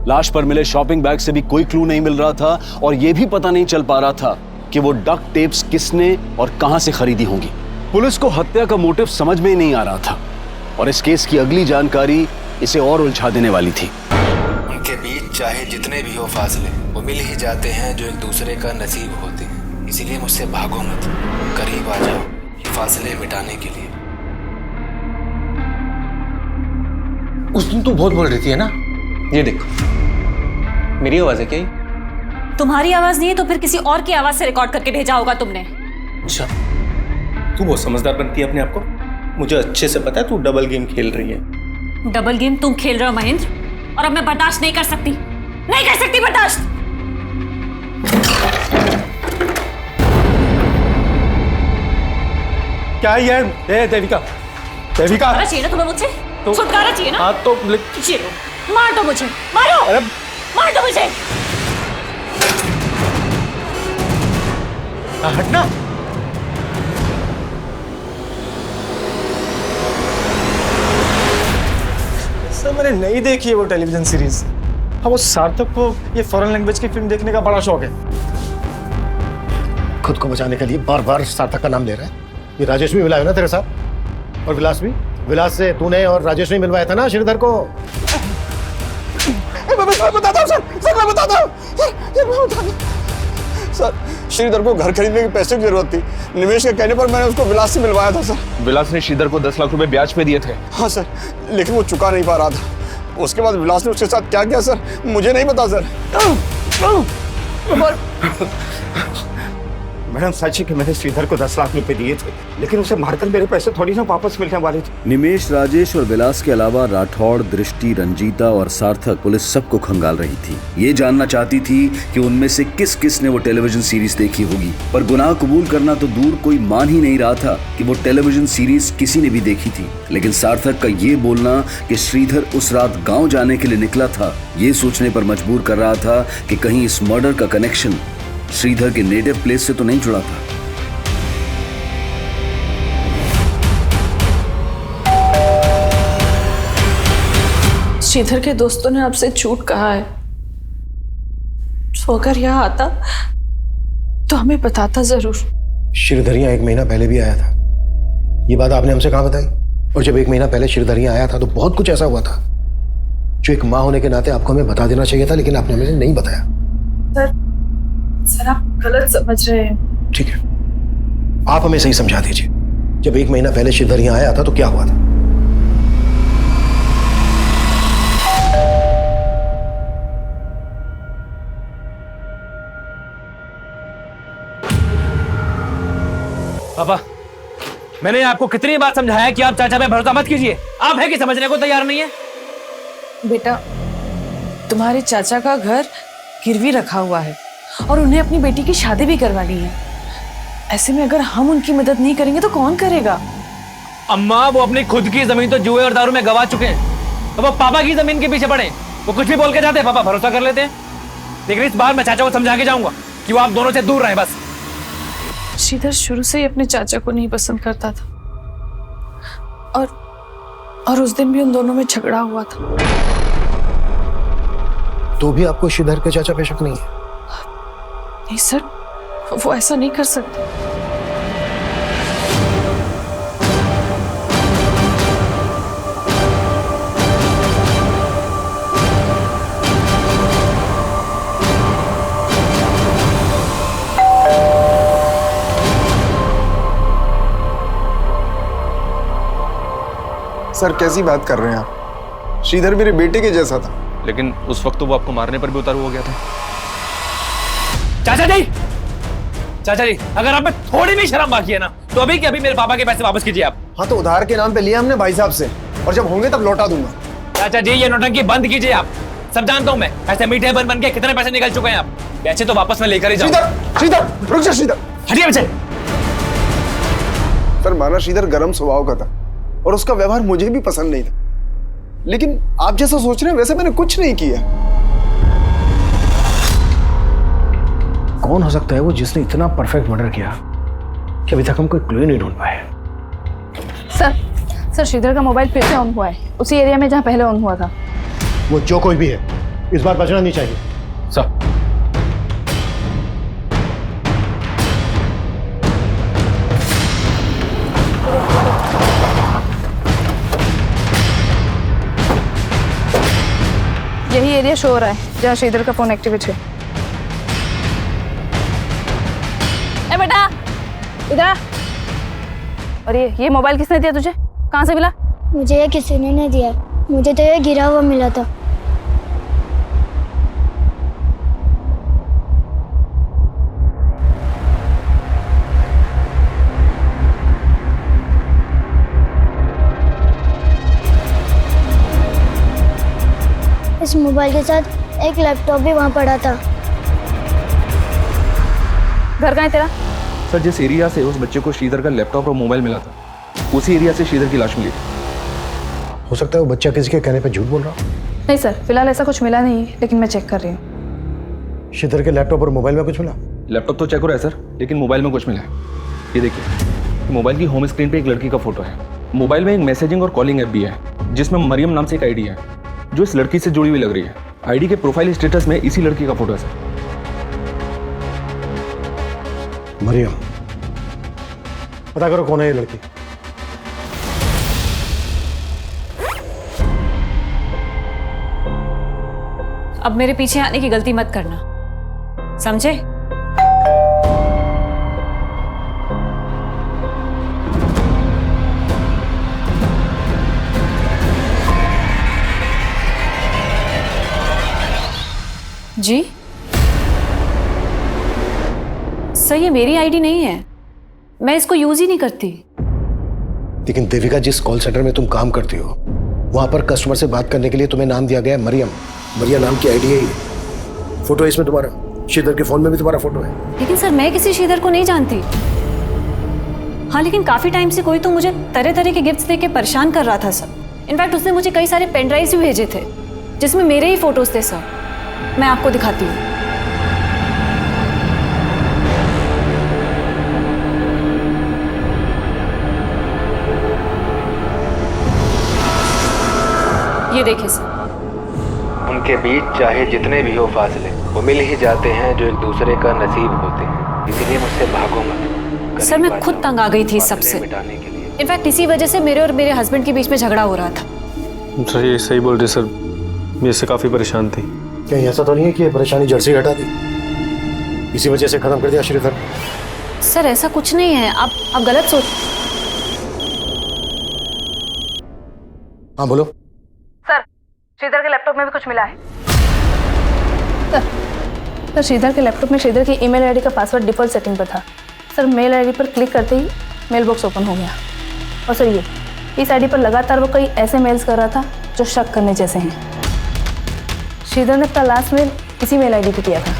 लाश पर मिले शॉपिंग बैग से भी कोई क्लू नहीं मिल रहा था, और यह भी पता नहीं चल पा रहा था कि वो डक्ट टेप्स किसने और कहां से खरीदी होंगी। पुलिस को हत्या का मोटिव समझ में ही नहीं आ रहा था, और इस केस की अगली जानकारी इसे और उलझा देने वाली थी। उनके बीच चाहे जितने भी हो फासले, वो मिल ही जाते हैं जो एक दूसरे का नसीब होते हैं। इसीलिए मुझसे भागो मत, करीब आ जाओ ये फासले मिटाने के लिए। उस दिन तू बहुत बोल रही थी है ना? ये देख, मेरी आवाज है क्या ये? तुम्हारी आवाज नहीं है तो फिर किसी और की आवाज से रिकॉर्ड करके भेजा होगा तुमने। अच्छा, तू बहुत समझदार बनती है अपने आप को। मुझे अच्छे से पता है तू डबल गेम खेल रही है। डबल गेम तुम खेल रहे हो महेंद्र, और अब मैं बर्दाश्त नहीं कर सकती, नहीं कर सकती बर्दाश्त। क्या है यार? देविका, देविका चाहिए ना तुम्हें मुझसे? छुटकारा चाहिए ना? हाँ तो मार दो मुझे, मारो, मार दो मुझे। हटना। सर मैंने नहीं देखी है वो टेलीविजन सीरीज। हाँ, वो सार्थक को ये फॉरेन लैंग्वेज की फिल्म देखने का बड़ा शौक है। खुद को बचाने के लिए बार बार सार्थक का नाम ले रहा है। ये राजेश भी मिला है ना तेरे साथ, और विलास भी। विलास से तूने और राजेश ने मिलवाया था ना श्रीधर को। मैं बताता हूँ सर, मैं बताता हूँ सर। श्रीधर को घर खरीदने के पैसे की जरूरत थी। निवेश के कहने पर मैंने उसको विलास से मिलवाया था सर। विलास ने श्रीधर को 10 लाख रुपए ब्याज पे दिए थे। हाँ सर, लेकिन वो चुका नहीं पा रहा था। उसके बाद विलास ने उसके साथ क्या किया सर, मुझे नहीं पता सर। मैडम सच है कि मैंने श्रीधर को 10 लाख रुपए दिए थे, लेकिन उसे मारकर मेरे पैसे थोड़ी ना वापस मिलने वाले थे। निमेश, राजेश और विलास के अलावा राठौड़, दृष्टि, रंजीता और सार्थक पुलिस सबको खंगाल रही थी। ये जानना चाहती थी कि उनमें से किस किस ने वो टेलीविजन सीरीज देखी होगी, पर गुनाह कबूल करना तो दूर, कोई मान ही नहीं रहा था कि वो टेलीविजन सीरीज किसी ने भी देखी थी। लेकिन सार्थक का ये बोलना कि श्रीधर उस रात गाँव जाने के लिए निकला था, ये सोचने पर मजबूर कर रहा था कि कहीं इस मर्डर का कनेक्शन श्रीधर के नेटिव प्लेस से तो नहीं जुड़ा था। श्रीधर के दोस्तों ने आपसे झूठ कहा है, तो अगर यहाँ आता तो हमें बताता जरूर। श्रीधर यहाँ 1 महीना पहले भी आया था। ये बात आपने हमसे कहाँ बताई? और जब 1 महीना पहले श्रीधर यहाँ आया था तो बहुत कुछ ऐसा हुआ था जो एक माँ होने के नाते आपको हमें बता देना चाहिए था, लेकिन आपने हमें नहीं बताया। सर आप गलत समझ रहे हैं। ठीक है, आप हमें सही समझा दीजिए। जब 1 महीना पहले श्रीधर यहाँ आया था तो क्या हुआ था? पापा, मैंने आपको कितनी बार समझाया कि आप चाचा पे भरोसा मत कीजिए। आप है कि समझने को तैयार नहीं है? बेटा, तुम्हारे चाचा का घर गिरवी रखा हुआ है और उन्हें अपनी बेटी की शादी भी करवानी है। ऐसे में अगर हम उनकी मदद नहीं करेंगे तो कौन करेगा? अम्मा, वो अपनी खुद की जमीन तो जुए और दारू में गवा चुके हैं, तो वो पापा की जमीन के पीछे पड़े। वो कुछ भी बोल के जाते हैं, पापा भरोसा कर लेते हैं। लेकिन इस बार मैं चाचा को समझा के जाऊंगा कि वो आप दोनों से दूर रहे बस। श्रीधर शुरू से ही अपने चाचा को नहीं पसंद करता था, और उस दिन भी उन दोनों में झगड़ा हुआ था। तो भी आपको श्रीधर के चाचा पे शक नहीं है? नहीं सर, वो ऐसा नहीं कर सकते। सर कैसी बात कर रहे हैं आप? श्रीधर मेरे बेटे के जैसा था। लेकिन उस वक्त तो वो आपको मारने पर भी उतारू हो गया था। चाचा जी, चाचा जी, अगर आप में थोड़ी भी शर्म बाकी है ना, तो अभी के अभी मेरे पापा के पैसे वापस कीजिए आप। हाँ तो उधार के नाम पे लिया हमने भाई साहब से, और जब होंगे तब लौटा दूंगा। चाचा जी, ये नौटंकी बंद कीजिए आप। सब जानता हूँ मैं, ऐसे मीठे बन के कितने पैसे निकल चुके हैं आप। पैसे तो वापस मैं लेकर ही जाऊंगा। श्रीधर रुक जा, श्रीधर हटिए बच्चे। सर माना श्रीधर गर्म स्वभाव का था और उसका व्यवहार मुझे भी पसंद नहीं था, लेकिन आप जैसा सोच रहे हैं वैसे मैंने कुछ नहीं किया। कौन हो सकता है वो जिसने इतना परफेक्ट मर्डर किया कि अभी तक हम कोई क्लू नहीं ढूंढ पाए? सर श्रीधर का मोबाइल फिर से ऑन हुआ है, उसी एरिया में जहाँ पहले ऑन हुआ था। वो जो कोई भी है, इस बार बचना नहीं चाहिए। सर यही एरिया शो हो रहा है जहाँ श्रीधर का फोन एक्टिवेट है। ए बेटा, इधर आ। और ये मोबाइल किसने दिया तुझे? कहाँ से मिला? मुझे ये किसी ने नहीं दिया, मुझे तो ये गिरा हुआ मिला था। इस मोबाइल के साथ एक लैपटॉप भी वहाँ पड़ा था। घर कहाँ है तेरा? सर, जिस एरिया से उस बच्चे को श्रीधर का लैपटॉप और मोबाइल मिला था, उसी एरिया से श्रीधर की लाश मिली। हो सकता है वो बच्चा किसी के कहने पे झूठ बोल रहा हो। नहीं सर, फिलहाल ऐसा कुछ मिला नहीं, लेकिन मैं चेक कर रही हूँ। श्रीधर के लैपटॉप और मोबाइल में कुछ मिला? लैपटॉप तो चेक हो रहा है सर, लेकिन मोबाइल में कुछ मिला है। ये देखिए, मोबाइल की होम स्क्रीन पे एक लड़की का फोटो है। मोबाइल में एक मैसेजिंग और कॉलिंग ऐप भी है जिसमें मरियम नाम से एक आईडी है जो इस लड़की से जुड़ी हुई लग रही है। आईडी के प्रोफाइल स्टेटस में इसी लड़की का फोटो है सर। मरियम, पता करो कौन है ये लड़की। अब मेरे पीछे आने की गलती मत करना, समझे? जी सर, ये मेरी आईडी नहीं है, मैं इसको यूज ही नहीं करती। लेकिन देविका, जिस कॉल सेंटर में तुम काम करती हो वहां पर कस्टमर से बात करने के लिए तुम्हें नाम दिया गया है मरियम। मरिया नाम की आईडी है ये। फोटो है इसमें तुम्हारा, श्रीधर के फोन में भी तुम्हारा फोटो है। लेकिन सर, मैं किसी श्रीधर को नहीं जानती। हाँ, लेकिन काफी टाइम से कोई तो मुझे तरह तरह के गिफ्ट्स देके परेशान कर रहा था सर। इनफैक्ट उसने मुझे कई सारे पेन ड्राइव्स भी भेजे थे जिसमें मेरे ही फोटोज थे सर। मैं आपको दिखाती हूँ। ये देखिए सर। उनके बीच चाहे जितने भी हो फासले, वो मिल ही जाते हैं जो एक दूसरे का नसीब होते हैं। इसीलिए मुझसे भागो मत। सर, मैं खुद तंग आ गई थी इस सबसे। इनफैक्ट इसी वजह से मेरे और मेरे हस्बैंड के बीच में झगड़ा हो रहा था। सर ये सही बोल रहे सर, मैं इससे काफी परेशान थी। कहीं ऐसा तो नहीं है कि ये परेशानी जड़ से हटा दी, इसी वजह से खत्म कर दिया श्रीधर? सर ऐसा कुछ नहीं है, आप गलत सोच। हाँ बोलो। सर, श्रीधर के लैपटॉप में भी कुछ मिला है। सर, श्रीधर के लैपटॉप में श्रीधर की ईमेल आईडी का पासवर्ड डिफॉल्ट सेटिंग पर था। सर, मेल आईडी पर क्लिक करते ही मेल बॉक्स ओपन हो गया। और सर, ये इस आईडी पर लगातार वो कई ऐसे मेल्स कर रहा था जो शक करने जैसे हैं। श्रीधर ने अपना लास्ट मेल इसी मेल आईडी पे किया था।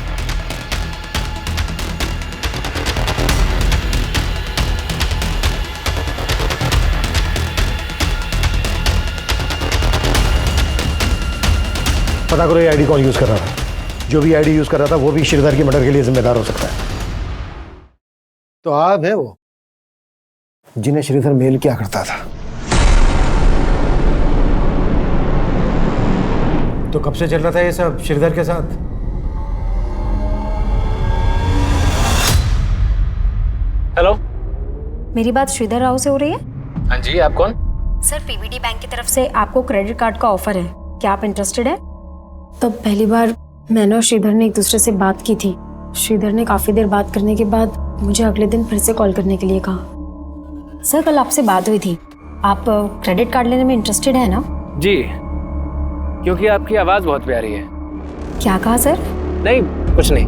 पता करो ये आईडी कौन यूज कर रहा था। जो भी आईडी यूज कर रहा था वो भी श्रीधर की मर्डर के लिए जिम्मेदार हो सकता है। तो आप है वो जिन्हें श्रीधर मेल किया करता था। तो कब से चल रहा था ये सब श्रीधर के साथ? हेलो, मेरी बात श्रीधर राव से हो रही है? हाँ जी, आप कौन? सर, पीवीडी बैंक की तरफ से आपको क्रेडिट कार्ड का ऑफर है, क्या आप इंटरेस्टेड है? तो पहली बार मैंने और श्रीधर ने एक दूसरे से बात की थी। श्रीधर ने काफ़ी देर बात करने के बाद मुझे अगले दिन फिर से कॉल करने के लिए कहा। सर, कल आपसे बात हुई थी, आप क्रेडिट कार्ड लेने में इंटरेस्टेड है ना? जी, क्योंकि आपकी आवाज़ बहुत प्यारी है। क्या कहा सर? नहीं, कुछ नहीं।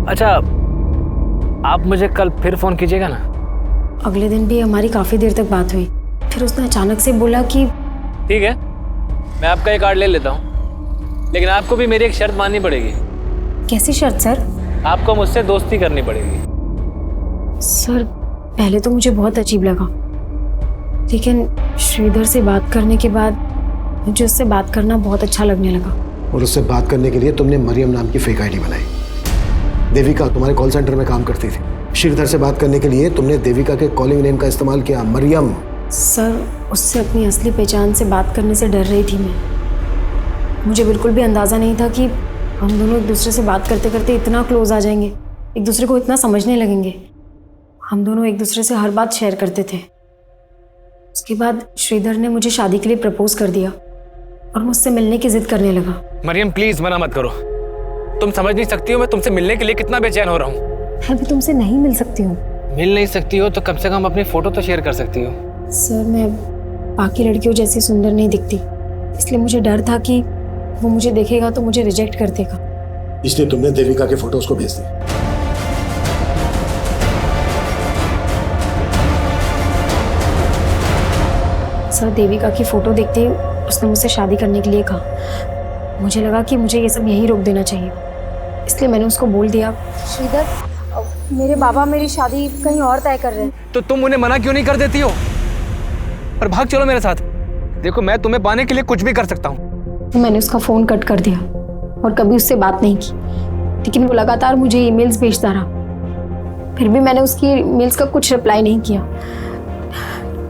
अच्छा, आप मुझे कल फिर फ़ोन कीजिएगा ना? अगले दिन भी हमारी काफ़ी देर तक बात हुई, फिर उसने अचानक से बोला कि ठीक है, मैं आपका ये कार्ड ले लेता हूँ, लेकिन आपको भी मेरी एक शर्त माननी पड़ेगी। कैसी शर्त सर? आपको मुझसे दोस्ती करनी पड़ेगी। सर, पहले तो मुझे बहुत अजीब लगा, लेकिन श्रीधर से बात करने के बाद मुझे उससे बात करना बहुत अच्छा लगने लगा। और उससे बात करने के लिए तुमने मरियम नाम की फेक आईडी बनाई। देविका तुम्हारे कॉल सेंटर में काम करती थी। श्रीधर से बात करने के लिए तुमने देविका के कॉलिंग नेम का इस्तेमाल किया, मरियम। सर, उससे अपनी असली पहचान से बात करने से डर रही थी मैं। मुझे बिल्कुल भी अंदाज़ा नहीं था कि हम दोनों एक दूसरे से बात करते करते इतना क्लोज आ जाएंगे, एक दूसरे को इतना समझने लगेंगे। हम दोनों एक दूसरे से हर बात शेयर करते थे। उसके बाद श्रीधर ने मुझे शादी के लिए प्रपोज कर दिया और मुझसे मिलने की जिद करने लगा। मरियम, प्लीज मना मत करो। तुम समझ नहीं सकती हो मैं तुमसे मिलने के लिए कितना बेचैन हो रहा हूँ। मैं भी तुमसे नहीं मिल सकती हूँ। मिल नहीं सकती हो तो कम से कम अपनी फोटो तो शेयर कर सकती हो। सर, मैं बाकी लड़कियों जैसी सुंदर नहीं दिखती, इसलिए मुझे डर था कि वो मुझे देखेगा तो मुझे रिजेक्ट कर देगा। इसलिए तुमने देविका के फोटो उसको भेज दिए। सर, देविका की फोटो देखते ही उसने मुझसे शादी करने के लिए कहा। मुझे लगा कि मुझे ये सब यहीं रोक देना चाहिए, इसलिए मैंने उसको बोल दिया, श्रीधर, मेरे बाबा मेरी शादी कहीं और तय कर रहे हैं। तो तुम उन्हें मना क्यों नहीं कर देती हो और भाग चलो मेरे साथ। देखो, मैं तुम्हें पाने के लिए कुछ भी कर सकता हूँ। तो मैंने उसका फ़ोन कट कर दिया और कभी उससे बात नहीं की। लेकिन वो लगातार मुझे ईमेल्स भेजता रहा। फिर भी मैंने उसकी ईमेल्स का कुछ रिप्लाई नहीं किया,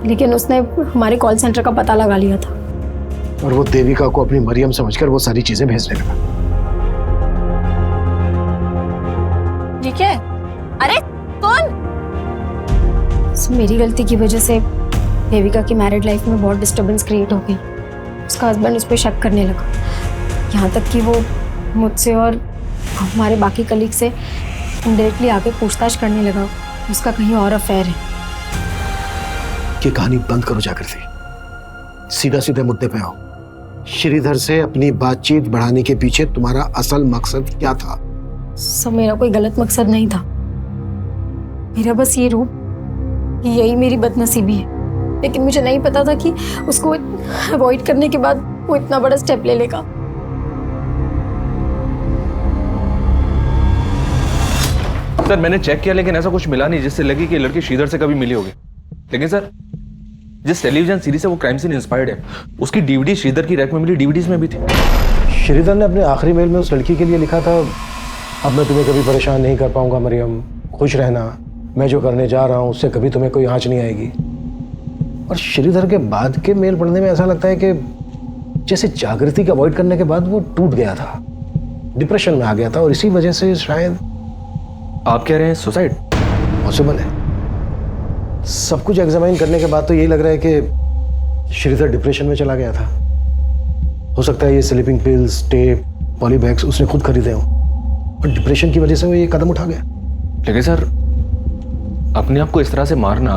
लेकिन उसने हमारे कॉल सेंटर का पता लगा लिया था। और वो देविका को अपनी मरियम समझकर वो सारी चीजें भेजने लगा। ये क्या है? अरे कौन? मेरी गलती की वजह से देविका की मैरिड लाइफ में बहुत डिस्टर्बेंस क्रिएट हो गई। उसका हस्बैंड उस पर शक करने लगा, यहाँ तक कि वो मुझसे और हमारे बाकी कलीग से इनडायरेक्टली आके पूछताछ करने लगा उसका कहीं और अफेयर है। ये कहानी बंद करो जागृति, सीधा सीधे मुद्दे पे आओ। श्रीधर से अपनी बातचीत बढ़ाने के पीछे तुम्हारा असल मकसद क्या था? सब मेरा कोई गलत मकसद नहीं था। मेरा बस ये रूप, यही मेरी बदनसीबी है। लेकिन मुझे नहीं पता था कि उसको अवॉइड करने के बाद वो इतना बड़ा स्टेप ले लेगा। सर मैंने चेक किया लेकिन ऐसा कुछ मिला नहीं जिससे लगे कि लड़की श्रीधर से कभी मिली होगी। लेकिन सर जिस टेलीविजन सीरीज से वो क्राइम सीन इंस्पायर्ड है उसकी डीवीडी श्रीधर की रैक में मिली डीवीडीज में भी थी। श्रीधर ने अपने आखिरी मेल में उस लड़की के लिए लिखा था, अब मैं तुम्हें कभी परेशान नहीं कर पाऊंगा मरियम, खुश रहना, मैं जो करने जा रहा हूं उससे कभी तुम्हें कोई आंच नहीं आएगी। और श्रीधर के बाद के मेल पढ़ने में ऐसा लगता है कि जैसे जागृति को अवॉइड करने के बाद वो टूट गया था, डिप्रेशन में आ गया था और इसी वजह से शायद। आप कह रहे हैं सुसाइड? पॉसिबल है। सब कुछ एग्जामाइन करने के बाद तो यही लग रहा है कि श्रीधर डिप्रेशन में चला गया था। हो सकता है ये स्लीपिंग पिल्स, टेप, पॉलीबैग्स उसने खुद खरीदे हों और डिप्रेशन की वजह से वो ये कदम उठा गया। लेकिन सर अपने आप को इस तरह से मारना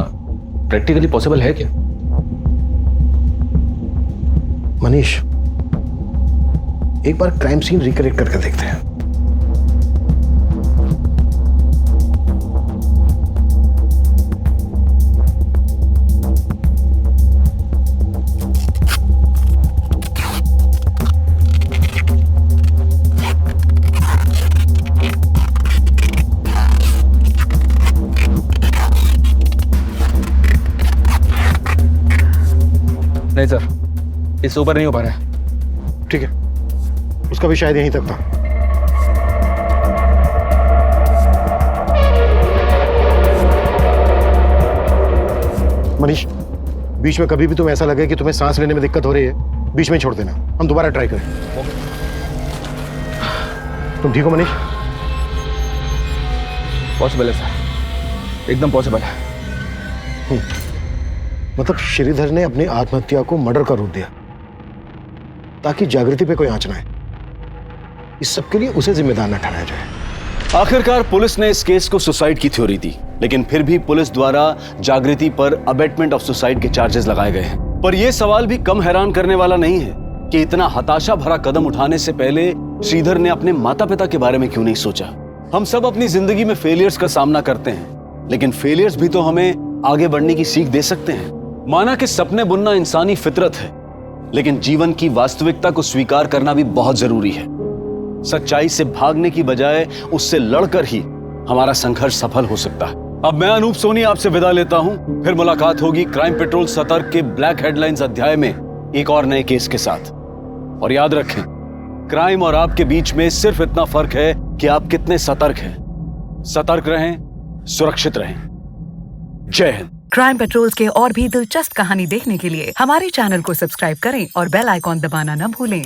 प्रैक्टिकली पॉसिबल है क्या? मनीष, एक बार क्राइम सीन रिक्रिएट करके देखते हैं। नहीं सर, इससे ऊपर नहीं हो पा रहा है। ठीक है, उसका भी शायद यहीं तक था। मनीष, बीच में कभी भी तुम्हें ऐसा लगे कि तुम्हें सांस लेने में दिक्कत हो रही है, बीच में छोड़ देना, हम दोबारा ट्राई करें। तुम ठीक हो मनीष? पॉसिबल है सर, एकदम पॉसिबल है। मतलब श्रीधर ने अपनी आत्महत्या को मर्डर का रूप दिया ताकि जागृति पे कोई आंच ना आए। इस सब के लिए उसे जिम्मेदार न ठहराया जाए। आखिरकार पुलिस ने इस केस को सुसाइड की थ्योरी दी, लेकिन फिर भी पुलिस द्वारा जागृति पर अबेटमेंट ऑफ सुसाइड के चार्जेस लगाए गए हैं। पर यह सवाल भी कम हैरान करने वाला नहीं है कि इतना हताशा भरा कदम उठाने से पहले श्रीधर ने अपने माता पिता के बारे में क्यों नहीं सोचा। हम सब अपनी जिंदगी में फेलियर्स का सामना करते हैं, लेकिन फेलियर्स भी तो हमें आगे बढ़ने की सीख दे सकते हैं। माना कि सपने बुनना इंसानी फितरत है, लेकिन जीवन की वास्तविकता को स्वीकार करना भी बहुत जरूरी है। सच्चाई से भागने की बजाय उससे लड़कर ही हमारा संघर्ष सफल हो सकता है। अब मैं अनूप सोनी आपसे विदा लेता हूं। फिर मुलाकात होगी क्राइम पेट्रोल सतर्क के ब्लैक हेडलाइंस अध्याय में एक और नए केस के साथ। और याद रखें, क्राइम और आपके बीच में सिर्फ इतना फर्क है कि आप कितने सतर्क हैं। सतर्क रहें, सुरक्षित रहें। जय हिंद। क्राइम पेट्रोल्स के और भी दिलचस्प कहानी देखने के लिए हमारे चैनल को सब्सक्राइब करें और बेल आइकॉन दबाना न भूलें।